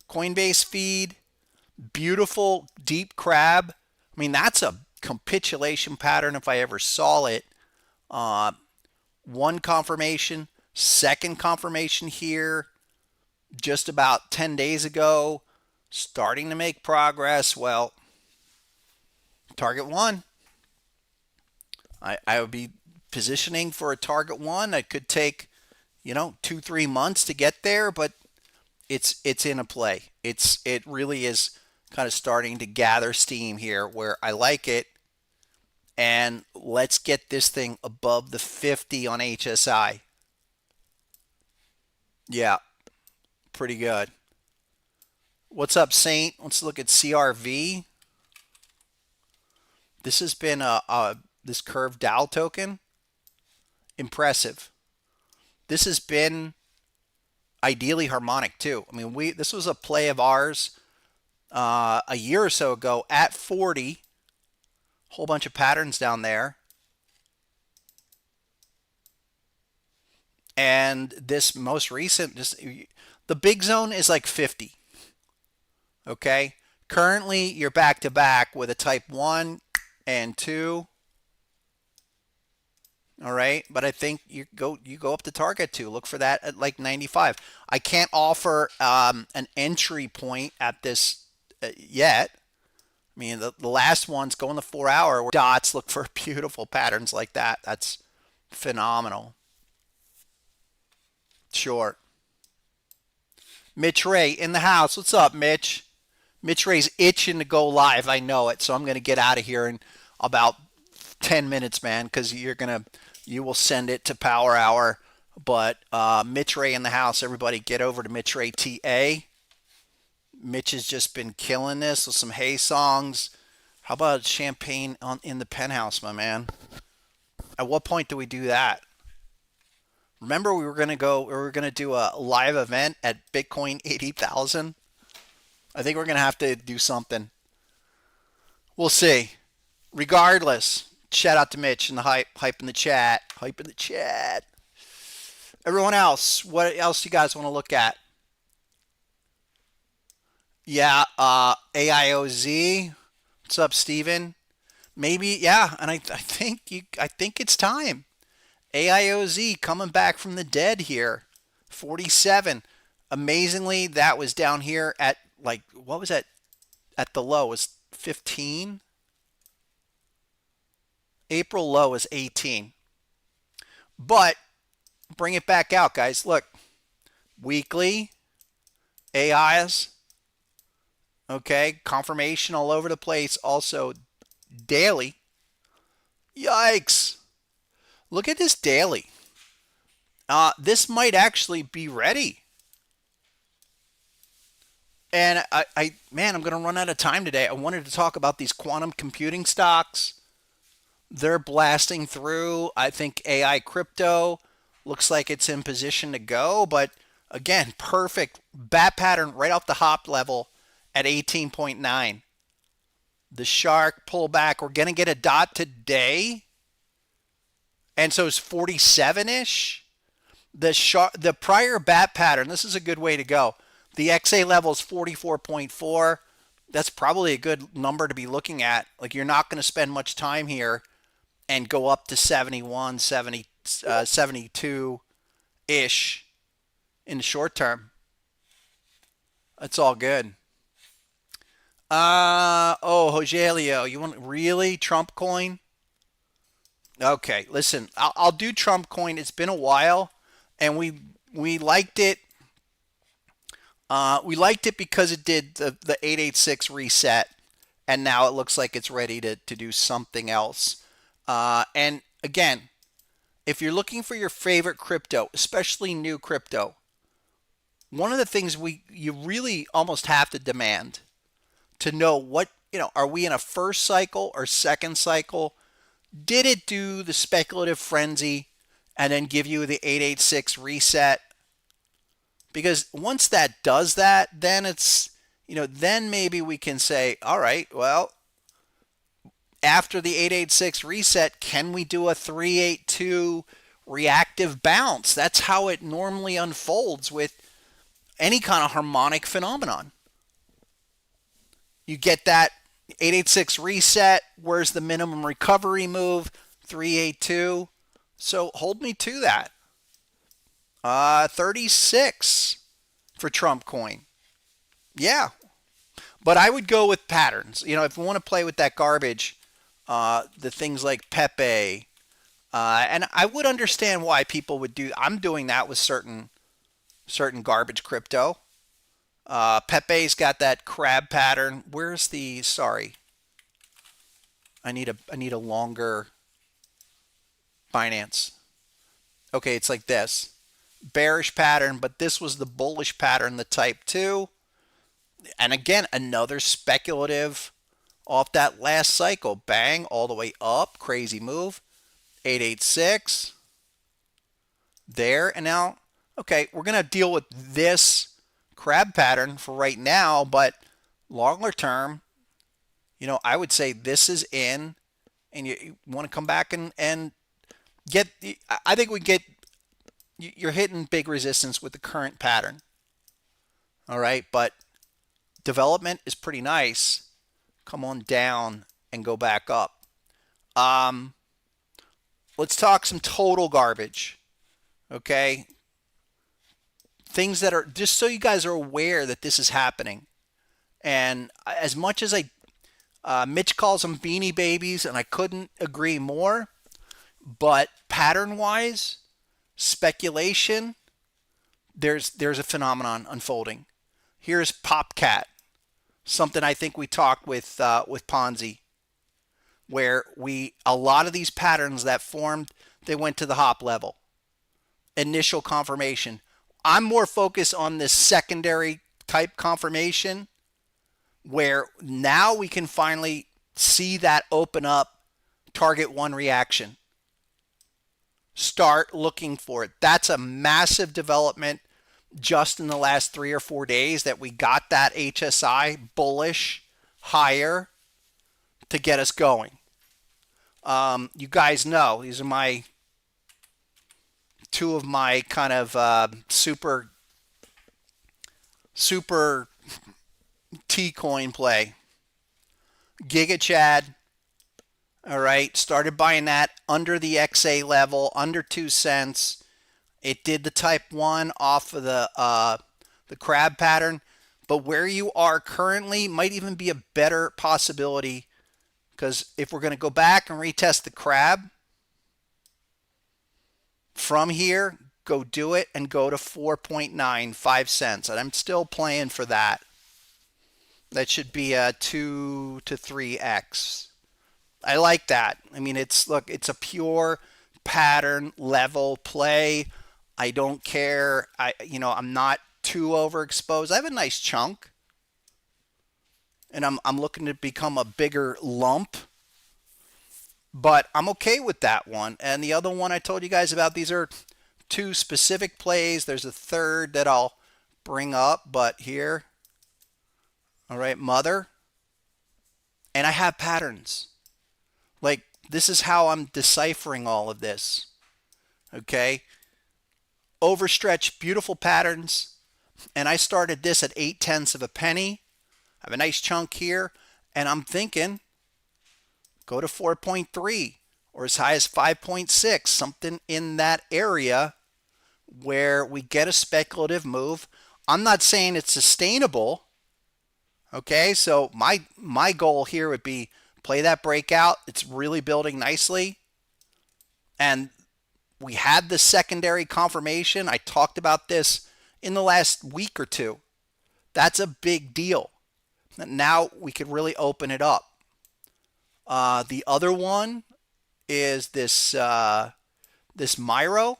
Coinbase feed, beautiful deep crab. I mean, that's a capitulation pattern if I ever saw it. One confirmation, second confirmation here just about 10 days ago, starting to make progress. Well, target 1. I would be positioning for a target 1. It could take, 2-3 months to get there, but it's in a play. It really is kind of starting to gather steam here where I like it. And let's get this thing above the 50 on HSI. Yeah, pretty good. What's up, Saint? Let's look at CRV. This has been this curved Dow token. Impressive. This has been ideally harmonic too. I mean, this was a play of ours a year or so ago at 40. Whole bunch of patterns down there. And this most recent, the big zone is like 50. Okay. Currently, you're back to back with a type 1 and 2. All right, but I think you go up to target 2. Look for that at like 95. I can't offer an entry point at this yet. I mean, the last one's going the 4 hour dots. Look for beautiful patterns like that. That's phenomenal. Short. Mitch Ray in the house. What's up, Mitch? Mitch Ray's itching to go live. I know it. So I'm going to get out of here in about 10 minutes, man, because you will send it to Power Hour. But Mitch Ray in the house. Everybody get over to Mitch Ray TA. Mitch has just been killing this with some Hay songs. How about champagne in the penthouse, my man? At what point do we do that? Remember we were going to do a live event at Bitcoin 80,000? I think we're going to have to do something. We'll see. Regardless, shout out to Mitch and the hype in the chat. Hype in the chat. Everyone else, what else you guys want to look at? Yeah, AIOZ. What's up, Steven? Maybe, yeah, and I think it's time. AIOZ coming back from the dead here. 47. Amazingly, that was down here at like, what was that? At the low was 15. April low was 18. But bring it back out, guys. Look, weekly AIs. Okay, confirmation all over the place. Also daily. Yikes. Look at this daily. This might actually be ready. And man, I'm going to run out of time today. I wanted to talk about these quantum computing stocks. They're blasting through. I think AI crypto looks like it's in position to go. But again, perfect bat pattern right off the hop level at 18.9. The shark pullback. We're going to get a dot today. And so it's 47-ish. The prior bat pattern, this is a good way to go. The XA level is 44.4. That's probably a good number to be looking at. Like, you're not going to spend much time here and go up to 71, 70, 72-ish in the short term. That's all good. HODL, you want really Trump coin? Okay, listen, I'll do Trump coin. It's been a while, and we liked it. We liked it because it did the 886 reset, and now it looks like it's ready to do something else. And again, if you're looking for your favorite crypto, especially new crypto, one of the things you really almost have to demand to know what, are we in a first cycle or second cycle? Did it do the speculative frenzy and then give you the 886 reset? Because once that does that, then it's, then maybe we can say, all right, well, after the 886 reset, can we do a 382 reactive bounce? That's how it normally unfolds with any kind of harmonic phenomenon. You get that 886 reset. Where's the minimum recovery move? 382. So hold me to that. 36 for Trump coin. Yeah. But I would go with patterns. If you want to play with that garbage, the things like Pepe, and I would understand why people would do. I'm doing that with certain garbage crypto. Pepe's got that crab pattern. Where's the? Sorry, I need a longer Binance. Okay, it's like this. Bearish pattern, but this was the bullish pattern, the type 2. And again, another speculative off that last cycle. Bang, all the way up. Crazy move. 886. There. And now, okay, we're going to deal with this crab pattern for right now, but longer term, I would say this is in, and you want to come back and get, I think you're hitting big resistance with the current pattern. All right, but development is pretty nice. Come on down and go back up. Let's talk some total garbage. Okay. Things that are, just so you guys are aware that this is happening. And as much as Mitch calls them beanie babies, and I couldn't agree more. But pattern-wise, speculation, there's a phenomenon unfolding. Here's Popcat, something I think we talked with Ponzi, where a lot of these patterns that formed, they went to the hop level. Initial confirmation. I'm more focused on this secondary type confirmation, where now we can finally see that open up target one reaction. Start looking for it. That's a massive development just in the last 3 or 4 days that we got that HSI bullish higher to get us going. You guys know these are two of my kind of super T-coin play. Giga Chad, all right, started buying that under the XA level, under 2 cents. It did the type 1 off of the crab pattern, but where you are currently might even be a better possibility, because if we're going to go back and retest the crab from here, go do it and go to 4.95 cents. And I'm still playing for that. That should be a 2 to 3x. I like that. I mean, it's a pure pattern level play. I don't care. I'm not too overexposed. I have a nice chunk, and I'm looking to become a bigger lump, but I'm okay with that one. And the other one I told you guys about, these are 2 specific plays. There's a third that I'll bring up, but here, all right, Mother, and I have patterns. Like, this is how I'm deciphering all of this. Okay, overstretched, beautiful patterns, and I started this at 0.8 of a penny. I have a nice chunk here, and I'm thinking go to 4.3 or as high as 5.6, something in that area where we get a speculative move. I'm not saying it's sustainable. Okay, so my goal here would be play that breakout. It's really building nicely, and we had the secondary confirmation. I talked about this in the last week or two. That's a big deal. Now we could really open it up. The other one is this Miro.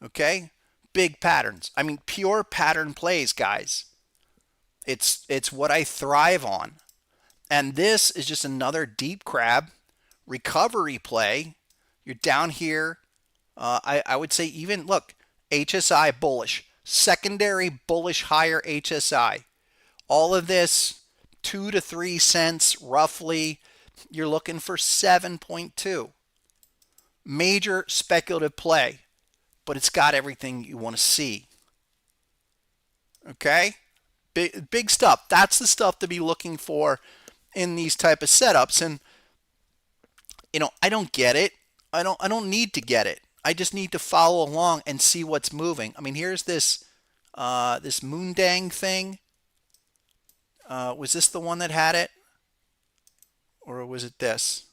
Okay, big patterns. I mean, pure pattern plays, guys. It's what I thrive on. And this is just another deep crab recovery play. You're down here. I would say even, look, HSI bullish. Secondary bullish higher HSI. All of this 2 to 3 cents roughly. You're looking for 7.2. Major speculative play, but it's got everything you want to see. Okay? Big stuff. That's the stuff to be looking for in these type of setups. And I don't get it. I don't need to get it. I just need to follow along and see what's moving. I mean, here's this Moondang thing. Was this the one that had it, or was it this?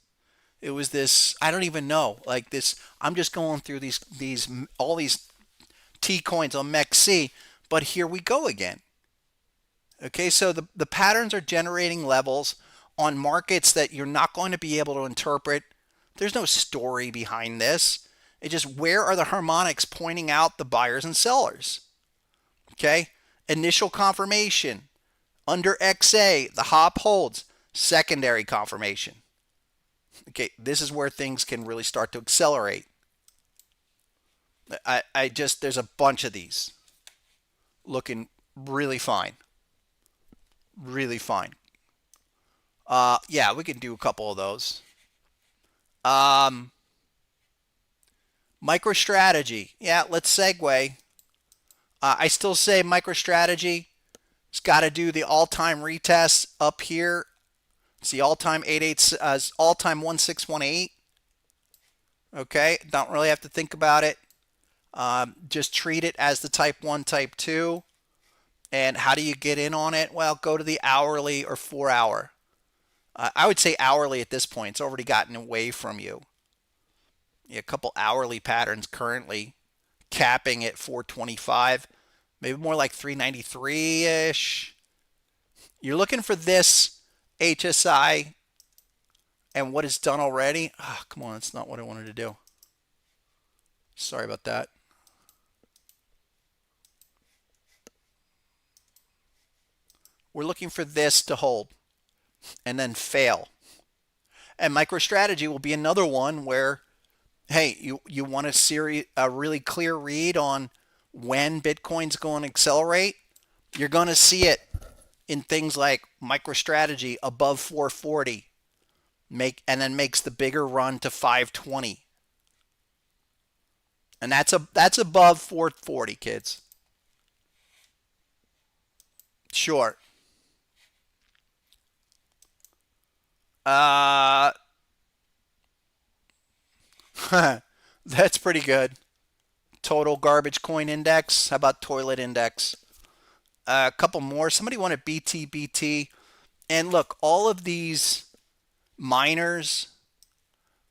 It was this. I don't even know. Like this. I'm just going through all these T coins on MEXC, but here we go again. Okay, so the patterns are generating levels on markets that you're not going to be able to interpret. There's no story behind this. It's just, where are the harmonics pointing out the buyers and sellers? Okay, initial confirmation under XA, the hop holds. Secondary confirmation. Okay, this is where things can really start to accelerate. There's a bunch of these looking really fine. Really fine. Yeah, we can do a couple of those. Microstrategy. Yeah, let's segue. I still say Microstrategy has got to do the all-time retest up here. It's the all-time 1618. Okay, don't really have to think about it. Just treat it as the type 1, type 2. And how do you get in on it? Well, go to the hourly or 4 hour. I would say hourly at this point. It's already gotten away from you. Yeah, a couple hourly patterns currently capping at 425, maybe more like 393-ish. You're looking for this HSI and what it's done already. Ah, come on, that's not what I wanted to do. Sorry about that. We're looking for this to hold and then fail. And MicroStrategy will be another one where, hey, you want a really clear read on when Bitcoin's going to accelerate. You're going to see it in things like MicroStrategy above 440, and then makes the bigger run to 520. And that's above 440, kids. Sure. That's pretty good. Total garbage coin index. How about toilet index? A couple more. Somebody wanted BTBT. And look, all of these miners,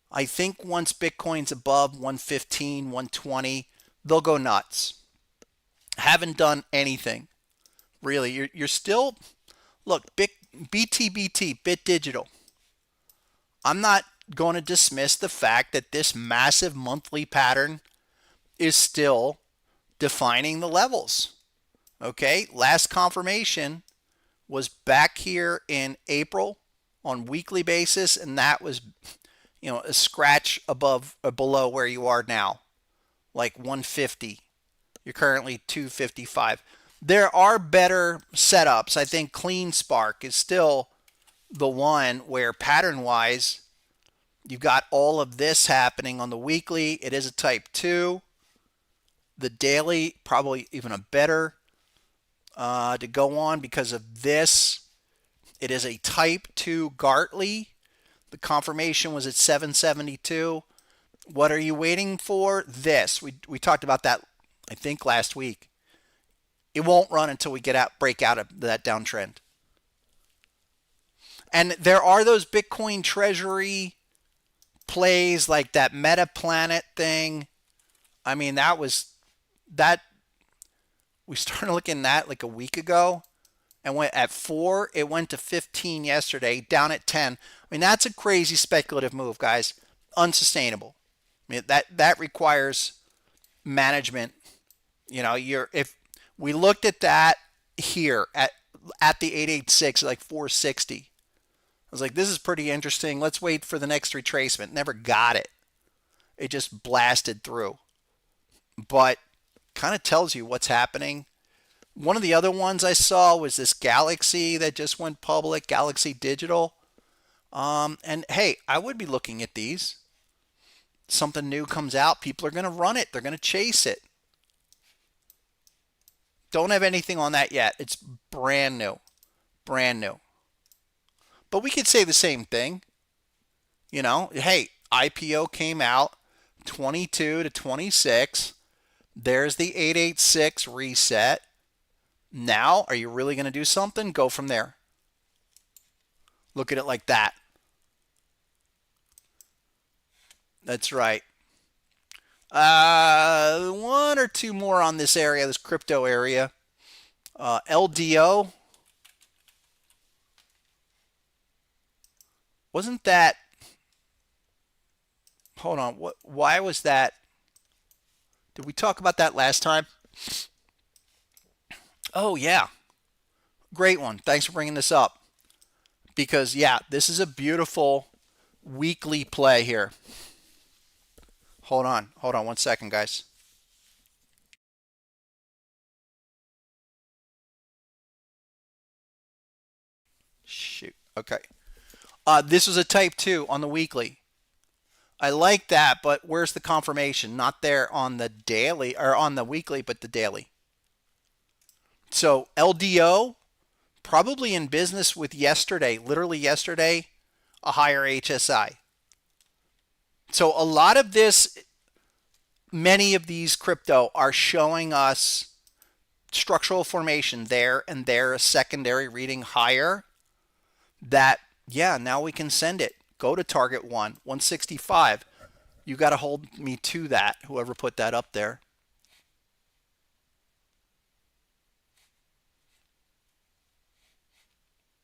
I think once Bitcoin's above 115, 120, they'll go nuts. Haven't done anything. Really, you're still, look, BTBT, Bit Digital. I'm not going to dismiss the fact that this massive monthly pattern is still defining the levels. Okay, last confirmation was back here in April on weekly basis, and that was, a scratch above or below where you are now, like 150. You're currently 255. There are better setups. I think CleanSpark is still the one where pattern-wise, you've got all of this happening on the weekly. It is a type 2. The daily, probably even a better to go on because of this. It is a type 2 Gartley. The confirmation was at 772. What are you waiting for? This. We talked about that, I think, last week. It won't run until we break out of that downtrend. And there are those Bitcoin treasury plays like that Meta Planet thing. I mean, we started looking at that like a week ago and went at 4. It went to 15 yesterday, down at 10. I mean, that's a crazy speculative move, guys. Unsustainable. I mean, that requires management. If we looked at that here at the 886, like 460. I was like, this is pretty interesting. Let's wait for the next retracement. Never got it. It just blasted through. But kind of tells you what's happening. One of the other ones I saw was this Galaxy that just went public, Galaxy Digital. And hey, I would be looking at these. Something new comes out, people are going to run it. They're going to chase it. Don't have anything on that yet. It's brand new. Brand new. But we could say the same thing. Hey, IPO came out 22 to 26. There's the 886 reset. Now, are you really going to do something? Go from there. Look at it like that. That's right. One or two more on this area, this crypto area. LDO. Wasn't that... Hold on. Why was that? Did we talk about that last time? Oh, yeah. Great one. Thanks for bringing this up. Because, yeah, this is a beautiful weekly play here. Hold on 1 second, guys. Shoot. Okay. This was a type 2 on the weekly. I like that, but where's the confirmation? Not there on the daily or on the weekly, but the daily. So LDO, probably in business with yesterday, literally yesterday, a higher HSI. So a lot of this, many of these crypto are showing us structural formation there and there, a secondary reading higher that Yeah, now we can send it. Go to target 165. You got to hold me to that, whoever put that up there.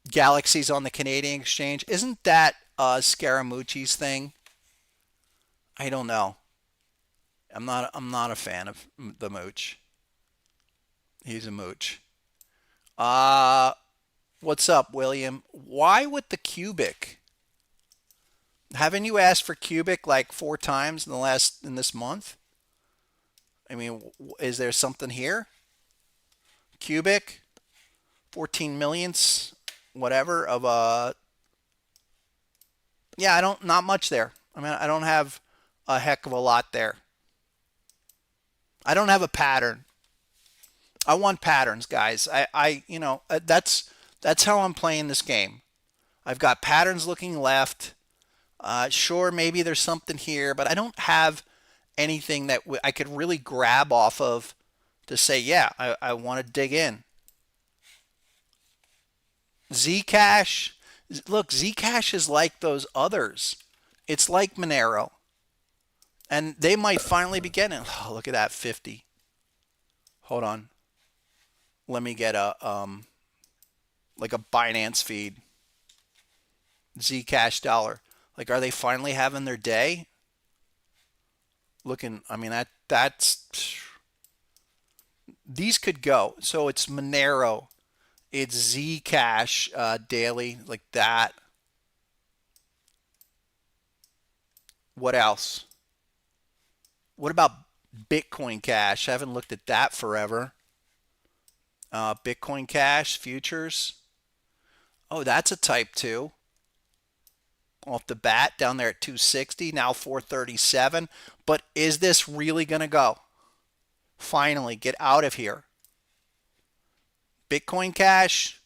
Galaxy's on the Canadian exchange. Isn't that Scaramucci's thing? I don't know. I'm not a fan of the mooch. He's a mooch. Uh what's up, William? Why with the cubic? Haven't you asked for cubic like 4 times in this month? I mean, is there something here? Cubic, 14 millionths, whatever of yeah, I don't not much there. I mean, I don't have a heck of a lot there. I don't have a pattern. I want patterns, guys. That's how I'm playing this game. I've got patterns looking left. Sure, maybe there's something here, but I don't have anything that I could really grab off of to say, yeah, I want to dig in. Zcash, look, Zcash is like those others. It's like Monero, and they might finally be getting. Oh, look at that 50. Hold on. Let me get a like a Binance feed. Zcash dollar. Like, are they finally having their day? Looking, I mean that's these could go. So it's Monero, it's Zcash daily, like that. What else? What about Bitcoin Cash? I haven't looked at that forever. Bitcoin Cash futures. Oh, that's a type 2. Off the bat, down there at 260, now 437. But is this really going to go? Finally, get out of here. Bitcoin Cash,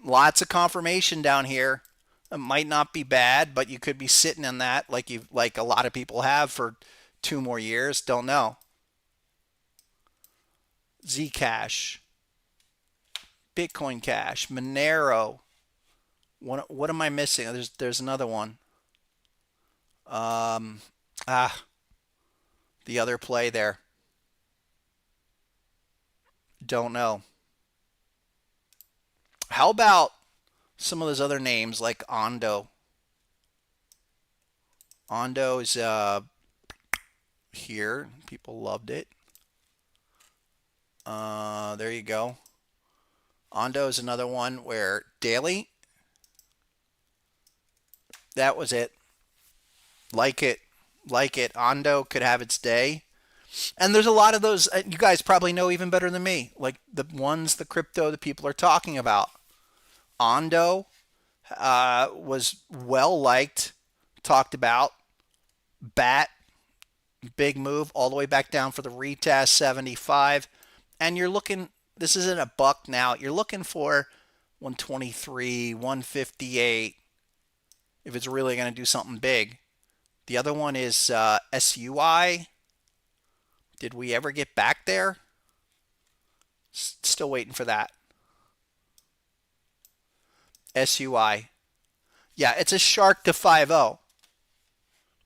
lots of confirmation down here. It might not be bad, but you could be sitting in that like a lot of people have for 2 more years. Don't know. Zcash, Bitcoin Cash, Monero. What am I missing? There's another one. Um, ah, the other play there. Don't know. How about some of those other names like Ondo? Ondo is here. People loved it. There you go. Ondo is another one where daily, that was it. Like it. Like it. Ondo could have its day. And there's a lot of those you guys probably know even better than me. Like the crypto that people are talking about. Ondo was well liked, talked about. BAT, big move all the way back down for the retest 75. And you're looking, this isn't a buck now. You're looking for 123, 158 if it's really going to do something big. The other one is SUI. Did we ever get back there? Still waiting for that. SUI. Yeah, it's a shark to 5-0.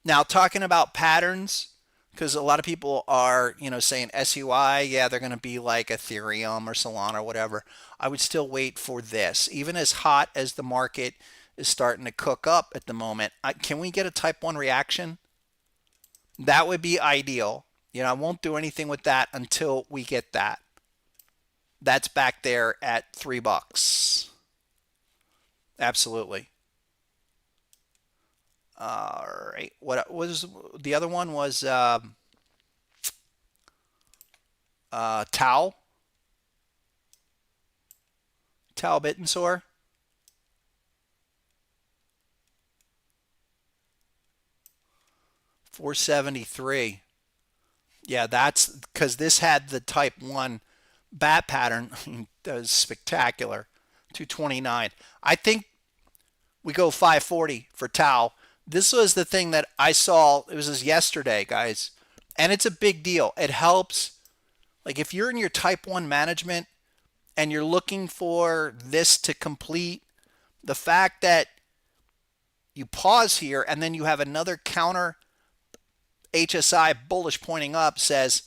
Now, talking about patterns, because a lot of people are, saying SUI, yeah, they're going to be like Ethereum or Solana or whatever. I would still wait for this. Even as hot as the market is starting to cook up at the moment, can we get a type 1 reaction? That would be ideal. I won't do anything with that until we get that. That's back there at $3. Absolutely. All right. What was the other one? Was Tau Bittensor. 473. Yeah, that's because this had the type 1 bat pattern. That was spectacular. 229. I think we go 540 for Tau. This was the thing that I saw. It was yesterday, guys. And it's a big deal. It helps. Like if you're in your type 1 management and you're looking for this to complete, The fact that you pause here and then you have another counter HSI bullish pointing up says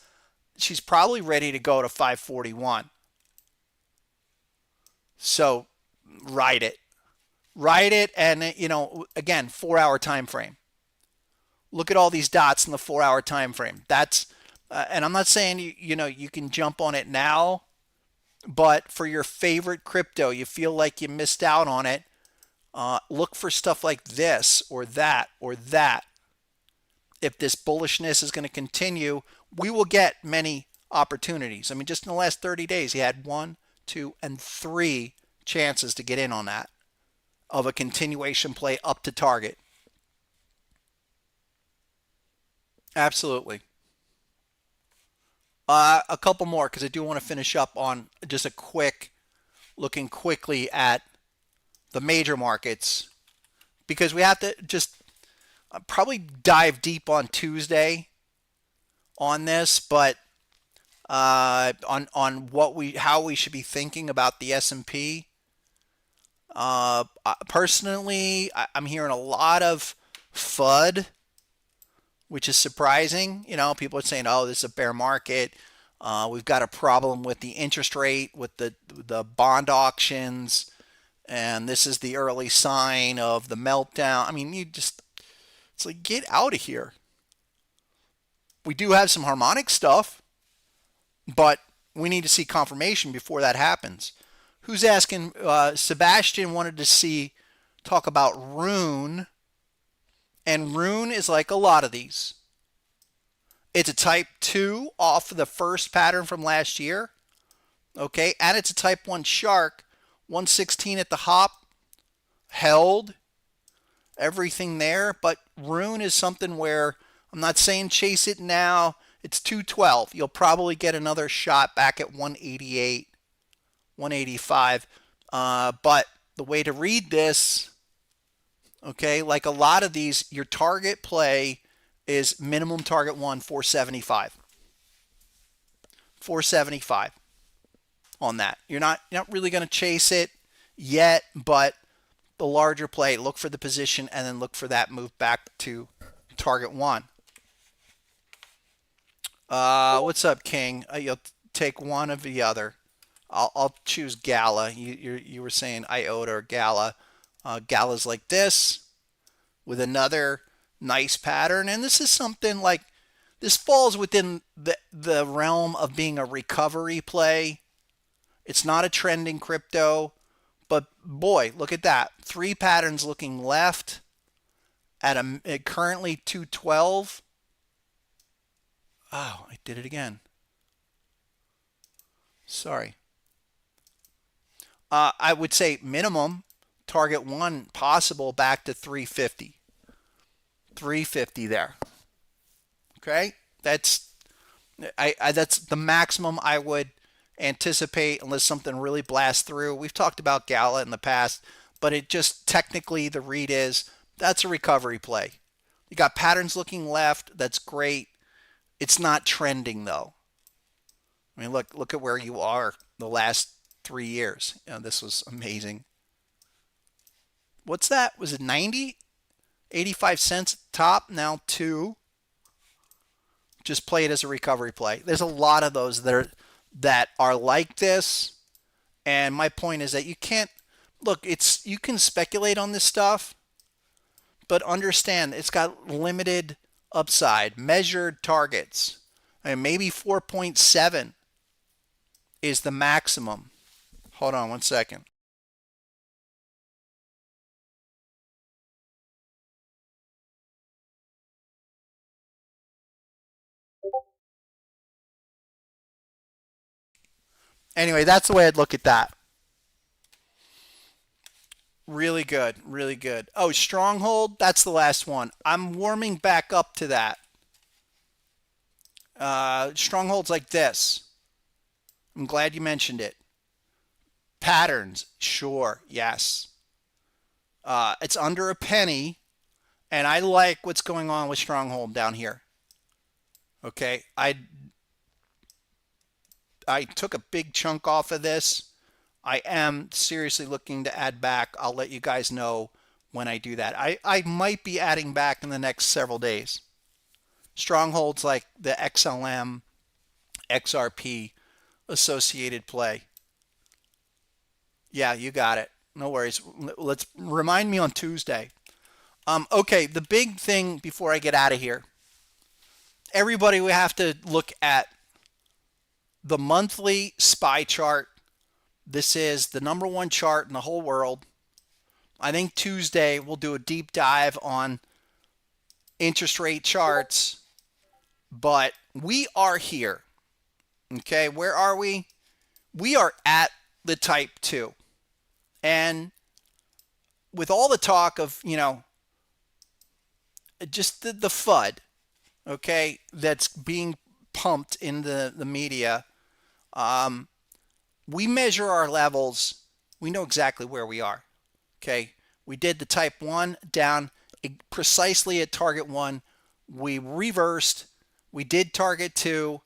she's probably ready to go to 541. So ride it. Ride it, and you know, again, 4-hour time frame. Look at all these dots in the 4-hour time frame. That's and I'm not saying you know you can jump on it now, but for your favorite crypto, you feel like you missed out on it. Look for stuff like this or that or that. If this bullishness is going to continue, we will get many opportunities. I mean, just in the last 30 days, he had 1, 2, and 3 chances to get in on that of a continuation play up to target. Absolutely. A couple more because I do want to finish up on just a quick, looking quickly at the major markets because we have to just probably dive deep on Tuesday on this, but on how we should be thinking about the S&P. Personally, I'm hearing a lot of FUD, which is surprising. You know, people are saying, "Oh, this is a bear market. We've got a problem with the interest rate, with the bond auctions, and this is the early sign of the meltdown." I mean, it's like, get out of here. We do have some harmonic stuff, but we need to see confirmation before that happens. Who's asking? Sebastian wanted to talk about Rune, and Rune is like a lot of these. It's a type 2 off of the first pattern from last year, okay, and it's a type 1 shark, 116 at the hop, held, everything there, but Rune is something where I'm not saying chase it now. It's 212. You'll probably get another shot back at 188. 185. But the way to read this, okay, like a lot of these, your target play is minimum target 1, 475. 475 on that. You're not really going to chase it yet, but the larger play, look for the position and then look for that move back to target 1. What's up, King? You'll take one of the other. I'll choose Gala. You were saying IOTA or Gala. Gala's like this with another nice pattern, and this is something like this falls within the realm of being a recovery play. It's not a trending crypto, but boy, look at that. 3 patterns looking left at currently 212. Oh, I did it again. Sorry. I would say minimum target 1 possible back to 350. 350 there. Okay, that's the maximum I would anticipate unless something really blasts through. We've talked about Gala in the past, but it just technically the read is that's a recovery play. You got patterns looking left. That's great. It's not trending though. I mean, look at where you are the last 3 years. You know, this was amazing. What's that? Was it 90? 85 cents at the top, now 2. Just play it as a recovery play. There's a lot of those that are like this. And my point is that you can't look, you can speculate on this stuff, but understand it's got limited upside, measured targets. I mean, maybe 4.7 is the maximum. Hold on one second. Anyway, that's the way I'd look at that. Really good, really good. Oh, Stronghold, that's the last one. I'm warming back up to that. Strongholds like this. I'm glad you mentioned it. Patterns, sure, yes. It's under a penny, and I like what's going on with Stronghold down here. Okay, I took a big chunk off of this. I am seriously looking to add back. I'll let you guys know when I do that. I might be adding back in the next several days. Strongholds like the XLM, XRP associated play. Yeah, you got it. No worries. Let's remind me on Tuesday. Okay, the big thing before I get out of here. Everybody, we have to look at the monthly SPY chart. This is the #1 chart in the whole world. I think Tuesday we'll do a deep dive on interest rate charts, but we are here. Okay, where are we? We are at the type 2. And with all the talk of, just the FUD, okay, that's being pumped in the media, we measure our levels. We know exactly where we are. Okay, we did the type 1 down precisely at target 1. We reversed. We did target 2.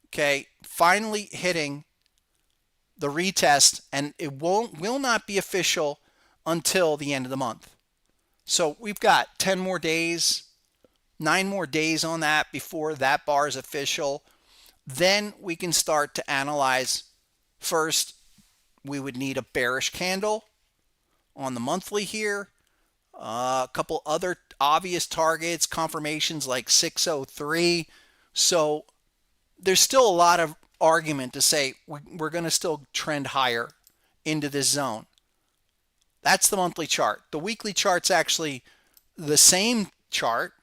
Okay, finally hitting the retest, and it will not be official until the end of the month. So we've got 10 more days, 9 more days on that before that bar is official. Then we can start to analyze. First, we would need a bearish candle on the monthly here. A couple other obvious targets, confirmations like 603. So there's still a lot of argument to say we're going to still trend higher into this zone. That's the monthly chart. The weekly chart's actually the same chart.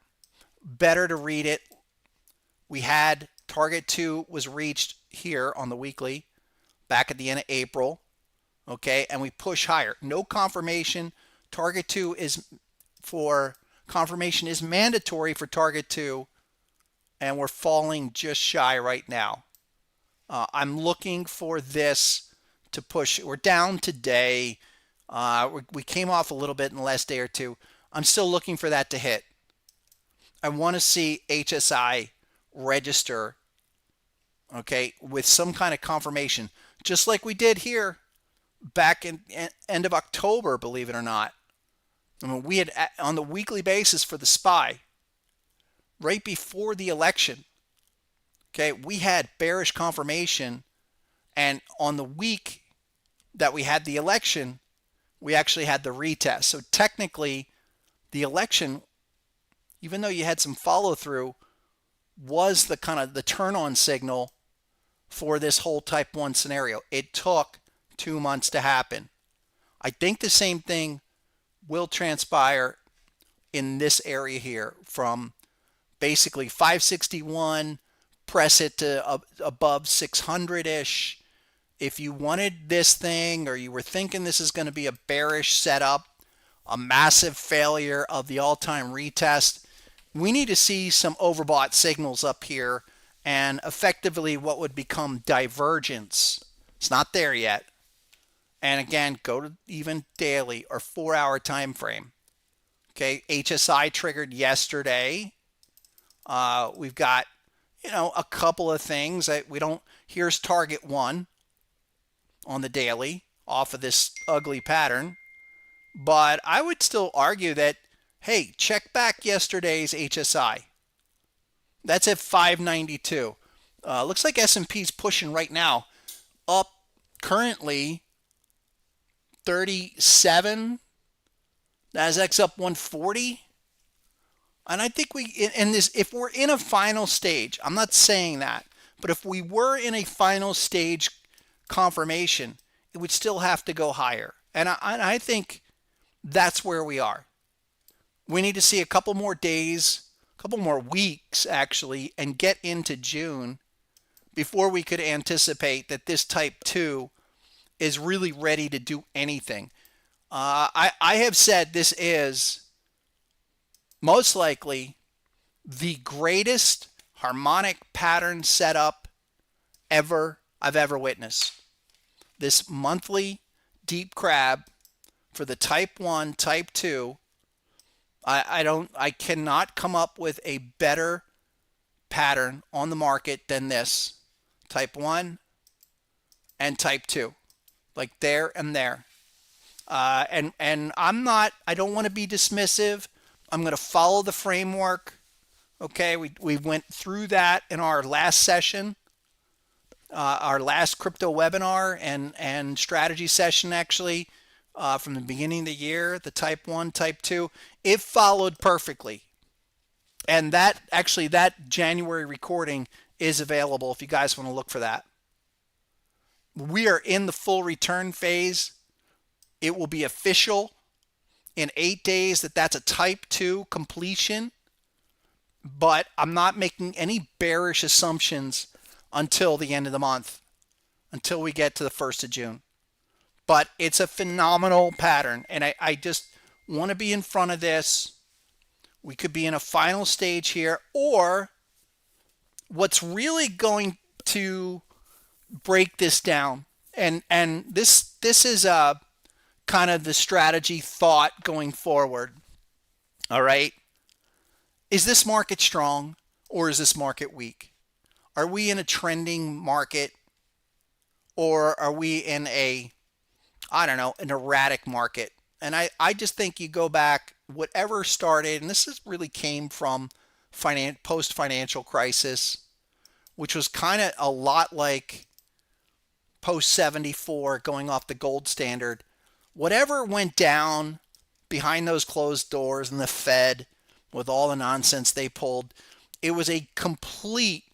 Better to read it. We had target 2 was reached here on the weekly back at the end of April. Okay, and we push higher. No confirmation. Target 2 is for confirmation is mandatory for target 2, and we're falling just shy right now. I'm looking for this to push. We're down today. We came off a little bit in the last day or two. I'm still looking for that to hit. I want to see HSI register, okay, with some kind of confirmation, just like we did here back in end of October, believe it or not. I mean, we had on the weekly basis for the SPY, right before the election, okay, we had bearish confirmation, and on the week that we had the election, we actually had the retest. So technically, the election, even though you had some follow through, was the kind of the turn on signal for this whole type 1 scenario. It took 2 months to happen. I think the same thing will transpire in this area here from basically 561, press it to above 600-ish. If you wanted this thing, or you were thinking this is going to be a bearish setup, a massive failure of the all-time retest, we need to see some overbought signals up here and effectively what would become divergence. It's not there yet. And again, go to even daily or 4-hour time frame. Okay, HSI triggered yesterday. We've got, a couple of things that we don't. Here's target 1 on the daily off of this ugly pattern. But I would still argue that, hey, check back yesterday's HSI. That's at 592. Looks like S&P's pushing right now up currently 37. Nasdaq's up 140. And I think if we're in a final stage, I'm not saying that, but if we were in a final stage confirmation, it would still have to go higher. And I think that's where we are. We need to see a couple more days, a couple more weeks actually, and get into June before we could anticipate that this type 2 is really ready to do anything. I have said this is most likely the greatest harmonic pattern setup I've ever witnessed. This monthly deep crab for the type 1, type 2, I cannot come up with a better pattern on the market than this type 1 and type 2. like there and there. And I don't want to be dismissive. I'm going to follow the framework. Okay, we went through that in our last session, our last crypto webinar and strategy session, actually, from the beginning of the year, the type 1, type 2. It followed perfectly. And that January recording is available if you guys want to look for that. We are in the full return phase. It will be official in 8 days that's a type 2 completion. But I'm not making any bearish assumptions until the end of the month, until we get to the 1st of June. But it's a phenomenal pattern, and I just want to be in front of this. We could be in a final stage here, or what's really going to break this down, and this is a kind of the strategy thought going forward. All right. Is this market strong or is this market weak? Are we in a trending market or are we in an erratic market? And I just think you go back, whatever started, and this really came from post-financial crisis, which was kind of a lot like post-74 going off the gold standard. Whatever went down behind those closed doors in the Fed, with all the nonsense they pulled, it was a complete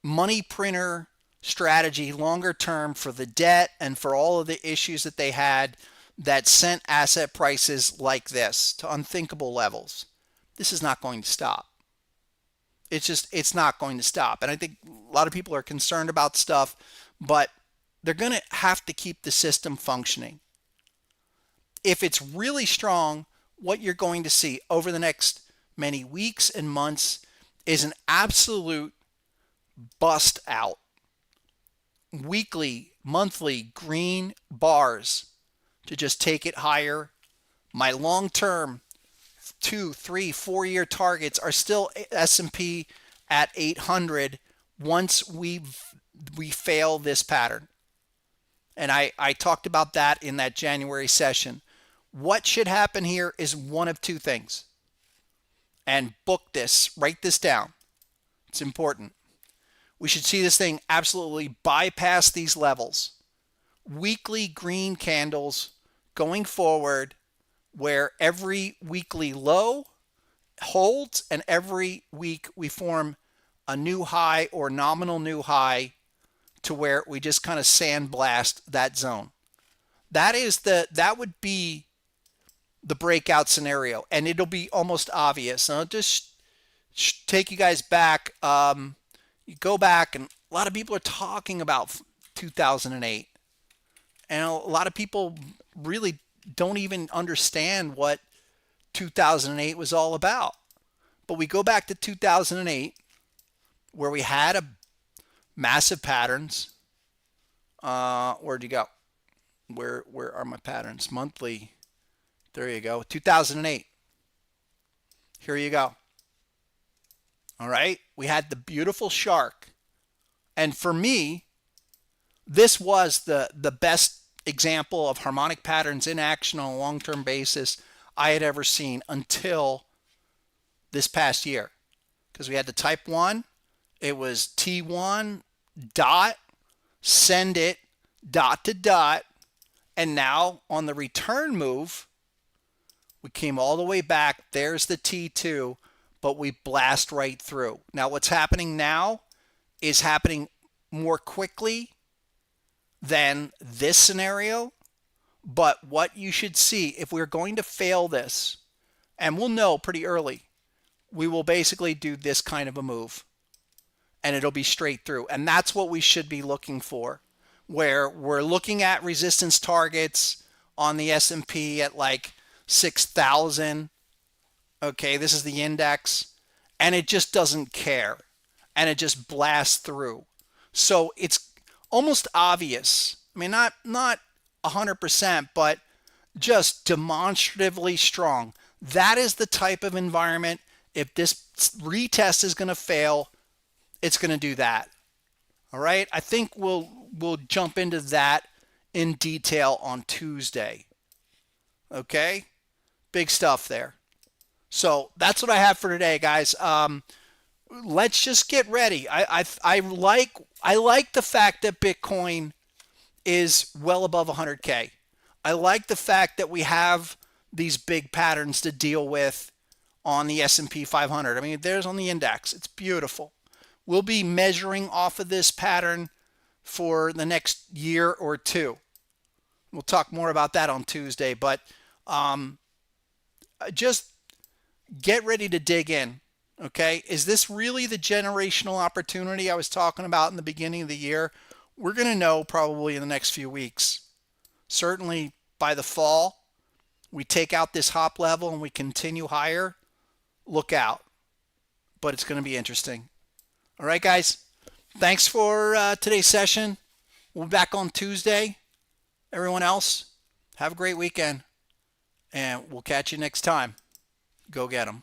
money printer strategy longer term for the debt and for all of the issues that they had that sent asset prices like this to unthinkable levels. This is not going to stop. It's not going to stop. And I think a lot of people are concerned about stuff, but they're going to have to keep the system functioning. If it's really strong, what you're going to see over the next many weeks and months is an absolute bust out. Weekly, monthly green bars to just take it higher. My long-term 2, 3, 4-year targets are still S&P at 800 once we fail this pattern. And I talked about that in that January session. What should happen here is one of two things. And book this, write this down. It's important. We should see this thing absolutely bypass these levels. Weekly green candles going forward where every weekly low holds and every week we form a new high or nominal new high to where we just kind of sandblast that zone. That would be the breakout scenario, and it'll be almost obvious. And I'll just take you guys back. You go back, and a lot of people are talking about 2008, and a lot of people really don't even understand what 2008 was all about. But we go back to 2008, where we had a massive patterns. Where'd you go? Where are my patterns? Monthly. There you go. 2008. Here you go. All right. We had the beautiful shark. And for me, this was the best example of harmonic patterns in action on a long-term basis I had ever seen until this past year. Because we had the type 1. It was T1 dot, send it, dot to dot. And now on the return move, we came all the way back. There's the T2, but we blast right through. Now what's happening now is happening more quickly than this scenario. But what you should see, if we're going to fail this, and we'll know pretty early, we will basically do this kind of a move. And it'll be straight through. And that's what we should be looking for, where we're looking at resistance targets on the S&P at like 6,000. Okay, this is the index, and it just doesn't care, and it just blasts through. So it's almost obvious. I mean, not 100%, but just demonstratively strong. That is the type of environment. If this retest is going to fail, it's going to do that. All right. I think we'll jump into that in detail on Tuesday. Okay? Big stuff there. So that's what I have for today, guys. Let's just get ready. I like the fact that Bitcoin is well above 100K. I like the fact that we have these big patterns to deal with on the S&P 500. I mean, there's on the index. It's beautiful. We'll be measuring off of this pattern for the next year or two. We'll talk more about that on Tuesday, but just get ready to dig in. Okay, is this really the generational opportunity I was talking about in the beginning of the year? We're going to know probably in the next few weeks. Certainly by the fall, we take out this hop level and we continue higher. Look out. But it's going to be interesting. All right, guys. Thanks for today's session. We'll be back on Tuesday. Everyone else, have a great weekend. And we'll catch you next time. Go get 'em.